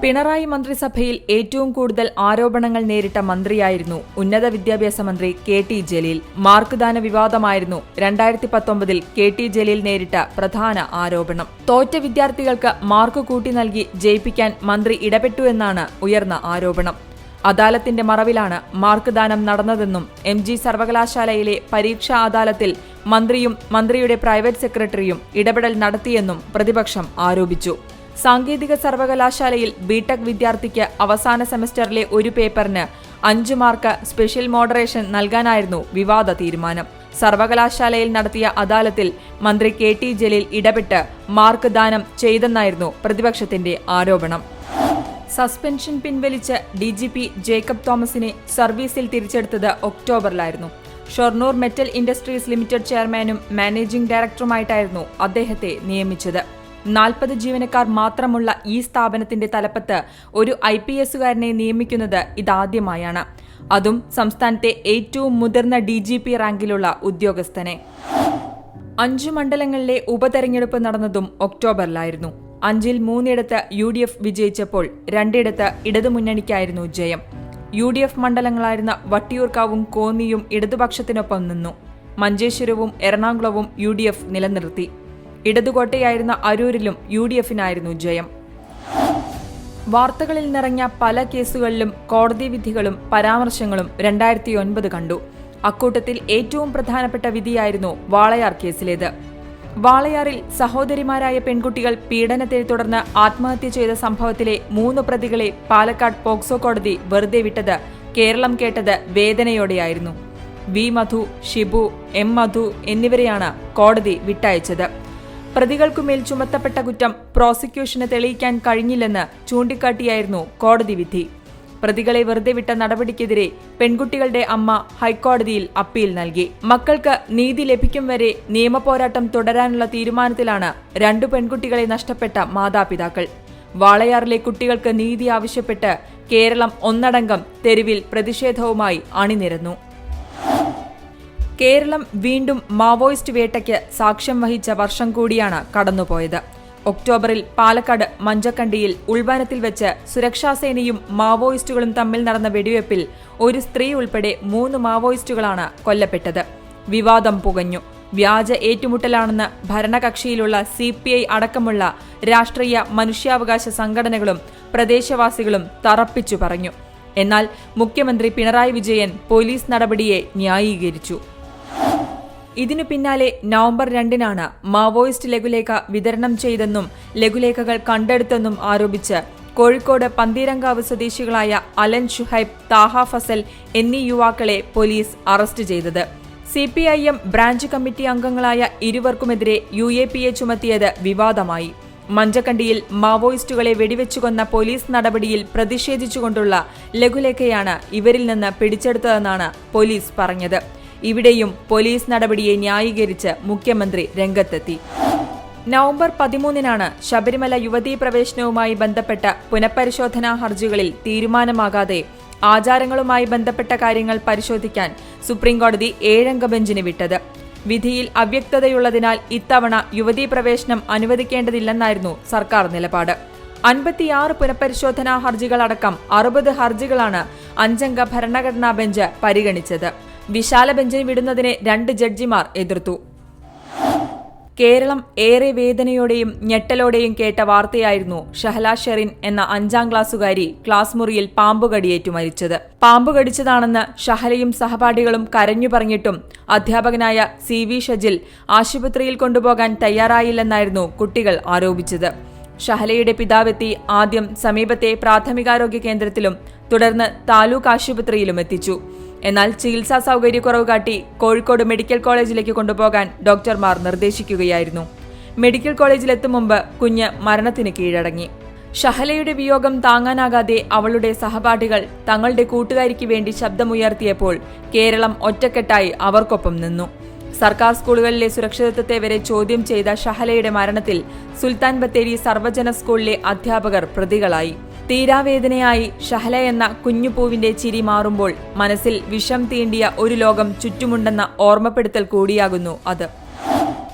Speaker 2: പിണറായി മന്ത്രിസഭയിൽ ഏറ്റവും കൂടുതൽ ആരോപണങ്ങൾ നേരിട്ട മന്ത്രിയായിരുന്നു ഉന്നത വിദ്യാഭ്യാസ മന്ത്രി KT ജലീൽ. മാർക്ക്ദാന വിവാദമായിരുന്നു 2019 KT ജലീൽ നേരിട്ട പ്രധാന ആരോപണം. തോറ്റ വിദ്യാർത്ഥികൾക്ക് മാർക്ക് കൂട്ടി നൽകി ജയിപ്പിക്കാൻ മന്ത്രി ഇടപെട്ടു എന്നാണ് ഉയർന്ന ആരോപണം. അദാലത്തിന്റെ മറവിലാണ് മാർക്ക്ദാനം നടന്നതെന്നും MG സർവകലാശാലയിലെ പരീക്ഷാ അദാലത്തിൽ മന്ത്രിയും മന്ത്രിയുടെ പ്രൈവറ്റ് സെക്രട്ടറിയും ഇടപെടൽ നടത്തിയെന്നും പ്രതിപക്ഷം ആരോപിച്ചു. സാങ്കേതിക സർവകലാശാലയിൽ BTech വിദ്യാർത്ഥിക്ക് അവസാന സെമസ്റ്ററിലെ ഒരു പേപ്പറിന് 5 മാർക്ക് സ്പെഷ്യൽ മോഡറേഷൻ നൽകാനായിരുന്നു വിവാദ തീരുമാനം. സർവകലാശാലയിൽ നടത്തിയ അദാലത്തിൽ മന്ത്രി KT ജലീൽ ഇടപെട്ട് മാർക്ക് ദാനം ചെയ്തെന്നായിരുന്നു പ്രതിപക്ഷത്തിന്റെ ആരോപണം. സസ്പെൻഷൻ പിൻവലിച്ച് DGP ജേക്കബ് തോമസിനെ സർവീസിൽ തിരിച്ചെടുത്തത് ഒക്ടോബറിലായിരുന്നു. ഷൊർണൂർ മെറ്റൽ ഇൻഡസ്ട്രീസ് ലിമിറ്റഡ് ചെയർമാനും മാനേജിംഗ് ഡയറക്ടറുമായിട്ടായിരുന്നു അദ്ദേഹത്തെ നിയമിച്ചത്. 40 ജീവനക്കാർ മാത്രമുള്ള ഈ സ്ഥാപനത്തിന്റെ തലപ്പത്ത് ഒരു IPSകാരനെ നിയമിക്കുന്നത് ഇതാദ്യമായാണ്. അതും സംസ്ഥാനത്തെ ഏറ്റവും മുതിർന്ന DGP റാങ്കിലുള്ള ഉദ്യോഗസ്ഥനെ. 5 മണ്ഡലങ്ങളിലെ ഉപതെരഞ്ഞെടുപ്പ് നടന്നതും ഒക്ടോബറിലായിരുന്നു. 5-ൽ 3 UDF വിജയിച്ചപ്പോൾ 2 ഇടതുമുന്നണിക്കായിരുന്നു ജയം. UDF മണ്ഡലങ്ങളായിരുന്ന വട്ടിയൂർക്കാവും കോന്നിയും ഇടതുപക്ഷത്തിനൊപ്പം നിന്നു. മഞ്ചേശ്വരവും എറണാകുളവും UDF നിലനിർത്തി. ഇടതുകോട്ടയായിരുന്ന അരൂരിലും UDFനായിരുന്നു ജയം. വാർത്തകളിൽ നിറഞ്ഞ പല കേസുകളിലും കോടതി വിധികളും പരാമർശങ്ങളും 2009 കണ്ടു. അക്കൂട്ടത്തിൽ ഏറ്റവും പ്രധാനപ്പെട്ട വിധിയായിരുന്നു വാളയാർ കേസിലേത്. വാളയാറിൽ സഹോദരിമാരായ പെൺകുട്ടികൾ പീഡനത്തെ തുടർന്ന് ആത്മഹത്യ ചെയ്ത സംഭവത്തിലെ 3 പ്രതികളെ പാലക്കാട് പോക്സോ കോടതി വെറുതെ വിട്ടത് കേരളം കേട്ടത് വേദനയോടെയായിരുന്നു. V. മധു, ഷിബു, M. മധു എന്നിവരെയാണ് കോടതി വിട്ടയച്ചത്. പ്രതികൾക്കുമേൽ ചുമത്തപ്പെട്ട കുറ്റം പ്രോസിക്യൂഷന് തെളിയിക്കാൻ കഴിഞ്ഞില്ലെന്ന് ചൂണ്ടിക്കാട്ടിയായിരുന്നു കോടതി വിധി. പ്രതികളെ വെറുതെ വിട്ട നടപടിക്കെതിരെ പെൺകുട്ടികളുടെ അമ്മ ഹൈക്കോടതിയിൽ അപ്പീൽ നൽകി. മക്കൾക്ക് നീതി ലഭിക്കും വരെ നിയമപോരാട്ടം തുടരാനുള്ള തീരുമാനത്തിലാണ് 2 പെൺകുട്ടികളെ നഷ്ടപ്പെട്ട മാതാപിതാക്കൾ. വാളയാറിലെ കുട്ടികൾക്ക് നീതി ആവശ്യപ്പെട്ട് കേരളം ഒന്നടങ്കം തെരുവിൽ പ്രതിഷേധവുമായി അണിനിരന്നു. കേരളം വീണ്ടും മാവോയിസ്റ്റ് വേട്ടയ്ക്ക് സാക്ഷ്യം വഹിച്ച വർഷം കൂടിയാണ് കടന്നുപോയത്. ഒക്ടോബറിൽ പാലക്കാട് മഞ്ചക്കണ്ടിയിൽ ഉൾവനത്തിൽ വെച്ച് സുരക്ഷാസേനയും മാവോയിസ്റ്റുകളും തമ്മിൽ നടന്ന വെടിവെപ്പിൽ ഒരു സ്ത്രീ ഉൾപ്പെടെ 3 മാവോയിസ്റ്റുകളാണ് കൊല്ലപ്പെട്ടത്. വിവാദം പുകഞ്ഞു. വ്യാജ ഏറ്റുമുട്ടലാണെന്ന് ഭരണകക്ഷിയിലുള്ള CPI അടക്കമുള്ള രാഷ്ട്രീയ മനുഷ്യാവകാശ സംഘടനകളും പ്രദേശവാസികളും തറപ്പിച്ചു പറഞ്ഞു. എന്നാൽ മുഖ്യമന്ത്രി പിണറായി വിജയൻ പോലീസ് നടപടിയെ ന്യായീകരിച്ചു. ഇതിനു പിന്നാലെ നവംബർ 2 മാവോയിസ്റ്റ് ലഘുലേഖ വിതരണം ചെയ്തെന്നും ലഘുലേഖകൾ കണ്ടെടുത്തെന്നും ആരോപിച്ച് കോഴിക്കോട് പന്തീരങ്കാവ് സ്വദേശികളായ അലൻ ഷുഹൈബ്, താഹ ഫസൽ എന്നീ യുവാക്കളെ പോലീസ് അറസ്റ്റ് ചെയ്തത്. CPIM ബ്രാഞ്ച് കമ്മിറ്റി അംഗങ്ങളായ ഇരുവർക്കുമെതിരെ UAPA ചുമത്തിയത് വിവാദമായി. മഞ്ചക്കണ്ടിയിൽ മാവോയിസ്റ്റുകളെ വെടിവെച്ചുകൊന്ന പോലീസ് നടപടിയിൽ പ്രതിഷേധിച്ചുകൊണ്ടുള്ള ലഘുലേഖയാണ് ഇവരിൽ നിന്ന് പിടിച്ചെടുത്തതെന്നാണ് പോലീസ് പറഞ്ഞത്. ഇവിടെയും പോലീസ് നടപടിയെ ന്യായീകരിച്ച് മുഖ്യമന്ത്രി രംഗത്തെത്തി. നവംബർ 13-നാണ് ശബരിമല യുവതീ പ്രവേശനവുമായി ബന്ധപ്പെട്ട പുനഃപരിശോധനാ ഹർജികളിൽ തീരുമാനമാകാതെ ആചാരങ്ങളുമായി ബന്ധപ്പെട്ട കാര്യങ്ങൾ പരിശോധിക്കാൻ സുപ്രീംകോടതി 7-അംഗ ബെഞ്ചിന് വിട്ടത്. വിധിയിൽ അവ്യക്തതയുള്ളതിനാൽ ഇത്തവണ യുവതീ പ്രവേശനം അനുവദിക്കേണ്ടതില്ലെന്നായിരുന്നു സർക്കാർ നിലപാട്. 56 പുനഃപരിശോധനാ ഹർജികളടക്കം 60 ഹർജികളാണ് 5-അംഗ ഭരണഘടനാ ബെഞ്ച് പരിഗണിച്ചത്. വിശാല ബെഞ്ചിന് വിടുന്നതിനെ 2 ജഡ്ജിമാർ എതിർത്തു. കേരളം ഏറെ വേദനയോടെയും ഞെട്ടലോടെയും കേട്ട വാർത്തയായിരുന്നു ഷഹല ഷെറിൻ എന്ന 5-ാം ക്ലാസ്സുകാരി ക്ലാസ് മുറിയിൽ പാമ്പുകടിയേറ്റു മരിച്ചത്. പാമ്പുകടിച്ചതാണെന്ന് ഷഹലയും സഹപാഠികളും കരഞ്ഞു പറഞ്ഞിട്ടും അധ്യാപകനായ CV ഷജിൽ ആശുപത്രിയിൽ കൊണ്ടുപോകാൻ തയ്യാറായില്ലെന്നായിരുന്നു കുട്ടികൾ ആരോപിച്ചത്. ഷഹലയുടെ പിതാവെത്തി ആദ്യം സമീപത്തെ പ്രാഥമികാരോഗ്യ കേന്ദ്രത്തിലും തുടർന്ന് താലൂക്ക് ആശുപത്രിയിലും എത്തിച്ചു. എന്നാൽ ചികിത്സാ സൗകര്യക്കുറവ് കാട്ടി കോഴിക്കോട് മെഡിക്കൽ കോളേജിലേക്ക് കൊണ്ടുപോകാൻ ഡോക്ടർമാർ നിർദ്ദേശിക്കുകയായിരുന്നു. മെഡിക്കൽ കോളേജിലെത്തും മുമ്പ് കുഞ്ഞ് മരണത്തിന് കീഴടങ്ങി. ഷഹലയുടെ വിയോഗം താങ്ങാനാകാതെ അവളുടെ സഹപാഠികൾ തങ്ങളുടെ കൂട്ടുകാരിക്ക് വേണ്ടി ശബ്ദമുയർത്തിയപ്പോൾ കേരളം ഒറ്റക്കെട്ടായി അവർക്കൊപ്പം നിന്നു. സർക്കാർ സ്കൂളുകളിലെ സുരക്ഷിതത്വത്തെ വരെ ചോദ്യം ചെയ്ത ഷഹലയുടെ മരണത്തിൽ സുൽത്താൻ ബത്തേരി സർവജന സ്കൂളിലെ അധ്യാപകർ പ്രതികളായി. തീരാവേദനയായി ഷഹല എന്ന കുഞ്ഞുപൂവിന്റെ ചിരി മാറുമ്പോൾ മനസ്സിൽ വിഷം തീണ്ടിയ ഒരു ലോകം ചുറ്റുമുണ്ടെന്ന ഓർമ്മപ്പെടുത്തൽ കൂടിയാകുന്നു അത്.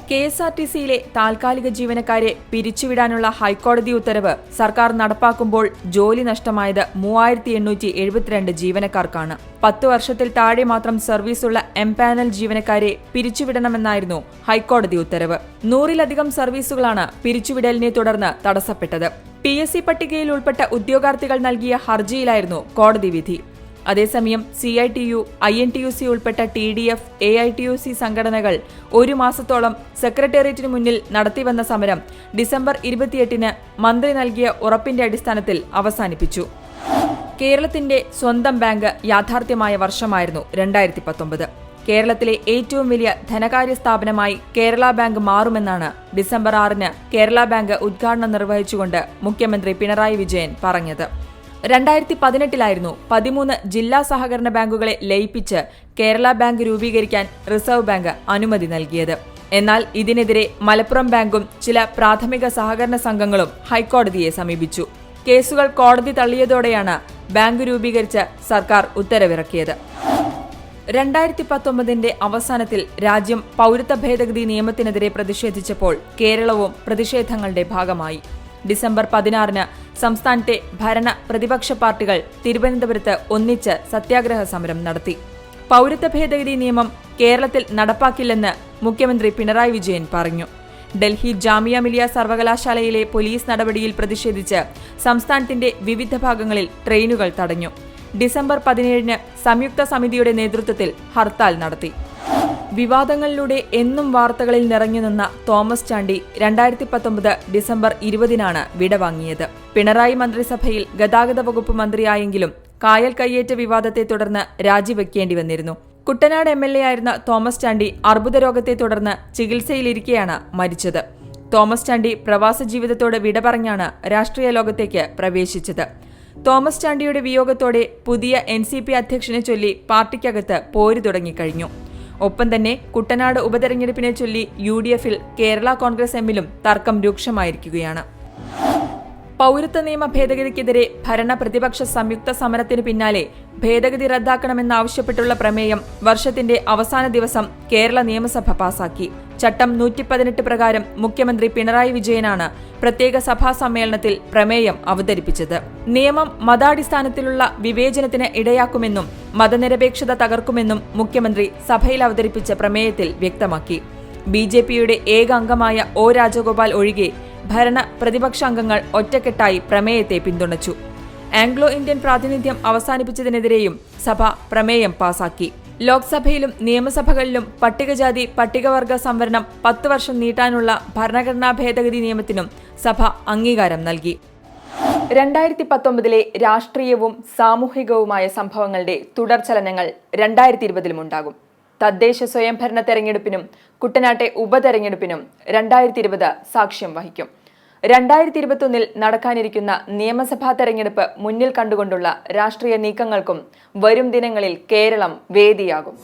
Speaker 2: KSRTCയിലെ താൽക്കാലിക ജീവനക്കാരെ പിരിച്ചുവിടാനുള്ള ഹൈക്കോടതി ഉത്തരവ് സർക്കാർ നടപ്പാക്കുമ്പോൾ ജോലി നഷ്ടമായത് 3872 ജീവനക്കാർക്കാണ്. 10 വർഷത്തിൽ താഴെ മാത്രം സർവീസുള്ള എംപാനൽ ജീവനക്കാരെ പിരിച്ചുവിടണമെന്നായിരുന്നു ഹൈക്കോടതി ഉത്തരവ്. 100-ലധികം സർവീസുകളാണ് പിരിച്ചുവിടലിനെ തുടർന്ന് തടസ്സപ്പെട്ടത്. PSC പട്ടികയിൽ ഉൾപ്പെട്ട ഉദ്യോഗാർത്ഥികൾ നൽകിയ ഹർജിയിലായിരുന്നു കോടതി വിധി. അതേസമയം CITU, INTUC ഉൾപ്പെട്ട TDF, AITUC സംഘടനകൾ 1 മാസത്തോളം സെക്രട്ടേറിയറ്റിനു മുന്നിൽ നടത്തിവന്ന സമരം ഡിസംബർ 28-ന് മന്ത്രി നൽകിയ ഉറപ്പിന്റെ അടിസ്ഥാനത്തിൽ അവസാനിപ്പിച്ചു. കേരളത്തിന്റെ സ്വന്തം ബാങ്ക് യാഥാർത്ഥ്യമായ വർഷമായിരുന്നു 2019. കേരളത്തിലെ ഏറ്റവും വലിയ ധനകാര്യ സ്ഥാപനമായി കേരള ബാങ്ക് മാറുമെന്നാണ് ഡിസംബർ 6-ന് കേരള ബാങ്ക് ഉദ്ഘാടനം നിർവഹിച്ചുകൊണ്ട് മുഖ്യമന്ത്രി പിണറായി വിജയൻ പറഞ്ഞത്. 2018-ലായിരുന്നു 13 ജില്ലാ സഹകരണ ബാങ്കുകളെ ലയിപ്പിച്ച് കേരള ബാങ്ക് രൂപീകരിക്കാൻ റിസർവ് ബാങ്ക് അനുമതി നൽകിയത്. എന്നാൽ ഇതിനെതിരെ മലപ്പുറം ബാങ്കും ചില പ്രാഥമിക സഹകരണ സംഘങ്ങളും ഹൈക്കോടതിയെ സമീപിച്ചു. കേസുകൾ കോടതി തള്ളിയതോടെയാണ് ബാങ്ക് രൂപീകരിച്ച് സർക്കാർ ഉത്തരവിറക്കിയത്. 2019-ന്റെ അവസാനത്തിൽ രാജ്യം പൗരത്വ ഭേദഗതി നിയമത്തിനെതിരെ പ്രതിഷേധിച്ചപ്പോൾ കേരളവും പ്രതിഷേധങ്ങളുടെ ഭാഗമായി. ഡിസംബർ 16-ന് സംസ്ഥാനത്തെ ഭരണ പ്രതിപക്ഷ പാർട്ടികൾ തിരുവനന്തപുരത്ത് ഒന്നിച്ച് സത്യാഗ്രഹ സമരം നടത്തി. പൗരത്വ ഭേദഗതി നിയമം കേരളത്തിൽ നടപ്പാക്കില്ലെന്ന് മുഖ്യമന്ത്രി പിണറായി വിജയൻ പറഞ്ഞു. ഡൽഹി ജാമിയ മിലിയ സർവകലാശാലയിലെ പോലീസ് നടപടിയിൽ പ്രതിഷേധിച്ച് സംസ്ഥാനത്തിന്റെ വിവിധ ഭാഗങ്ങളിൽ ട്രെയിനുകൾ തടഞ്ഞു. ഡിസംബർ 17-ന് സംയുക്ത സമിതിയുടെ നേതൃത്വത്തിൽ ഹർത്താൽ നടത്തി. വിവാദങ്ങളിലൂടെ എന്നും വാർത്തകളിൽ നിറഞ്ഞുനിന്ന തോമസ് ചാണ്ടി 2019 ഡിസംബർ 20-നാണ് വിടവാങ്ങിയത്. പിണറായി മന്ത്രിസഭയിൽ ഗതാഗത വകുപ്പ് മന്ത്രിയായെങ്കിലും കായൽ കയ്യേറ്റ വിവാദത്തെ തുടർന്ന് രാജിവെക്കേണ്ടി വന്നിരുന്നു. കുട്ടനാട് MLA ആയിരുന്ന തോമസ് ചാണ്ടി അർബുദരോഗത്തെ തുടർന്ന് ചികിത്സയിലിരിക്കെയാണ് മരിച്ചത്. തോമസ് ചാണ്ടി പ്രവാസ ജീവിതത്തോട് വിട പറഞ്ഞാണ് രാഷ്ട്രീയ ലോകത്തേക്ക് പ്രവേശിച്ചത്. തോമസ് ചാണ്ടിയുടെ വിയോഗത്തോടെ പുതിയ NCP അധ്യക്ഷനെ ചൊല്ലി പാർട്ടിക്കകത്ത് പോര് തുടങ്ങിക്കഴിഞ്ഞു. ഒപ്പം തന്നെ കുട്ടനാട് ഉപതെരഞ്ഞെടുപ്പിനെ ചൊല്ലി UDF-ൽ കേരള കോൺഗ്രസ് എമ്മിലും തർക്കം രൂക്ഷമായിരിക്കുകയാണ്. പൗരത്വ നിയമ ഭേദഗതിക്കെതിരെ ഭരണ പ്രതിപക്ഷ സംയുക്ത സമരത്തിന് പിന്നാലെ ഭേദഗതി റദ്ദാക്കണമെന്നാവശ്യപ്പെട്ടുള്ള പ്രമേയം വർഷത്തിന്റെ അവസാന ദിവസം കേരള നിയമസഭ പാസാക്കി. ചട്ടം 118 പ്രകാരം മുഖ്യമന്ത്രി പിണറായി വിജയനാണ് പ്രത്യേക സഭാ സമ്മേളനത്തിൽ പ്രമേയം അവതരിപ്പിച്ചത്. നിയമം മതാടിസ്ഥാനത്തിലുള്ള വിവേചനത്തിന് ഇടയാക്കുമെന്നും മതനിരപേക്ഷത തകർക്കുമെന്നും മുഖ്യമന്ത്രി സഭയിൽ അവതരിപ്പിച്ച പ്രമേയത്തിൽ വ്യക്തമാക്കി. BJPയുടെ ഏക അംഗമായ O രാജഗോപാൽ ഒഴികെ ഭരണ പ്രതിപക്ഷ അംഗങ്ങൾ ഒറ്റക്കെട്ടായി പ്രമേയത്തെ പിന്തുണച്ചു. ആംഗ്ലോ ഇന്ത്യൻ പ്രാതിനിധ്യം അവസാനിപ്പിച്ചതിനെതിരെയും സഭ പ്രമേയം പാസാക്കി. ലോക്സഭയിലും നിയമസഭകളിലും പട്ടികജാതി പട്ടികവർഗ സംവരണം 10 വർഷം നീട്ടാനുള്ള ഭരണഘടനാ ഭേദഗതി നിയമത്തിനും സഭ അംഗീകാരം നൽകി. 2019-ലെ രാഷ്ട്രീയവും സാമൂഹികവുമായ സംഭവങ്ങളുടെ തുടർചലനങ്ങൾ 2020-ലും ഉണ്ടാകും. തദ്ദേശ സ്വയംഭരണ തെരഞ്ഞെടുപ്പിനും കുട്ടനാട്ടെ ഉപതെരഞ്ഞെടുപ്പിനും 2020 സാക്ഷ്യം വഹിക്കും. 2021-ൽ നടക്കാനിരിക്കുന്ന നിയമസഭാ തെരഞ്ഞെടുപ്പ് മുന്നിൽ കണ്ടുകൊണ്ടുള്ള രാഷ്ട്രീയ നീക്കങ്ങൾക്കും വരും ദിനങ്ങളിൽ കേരളം വേദിയാകും.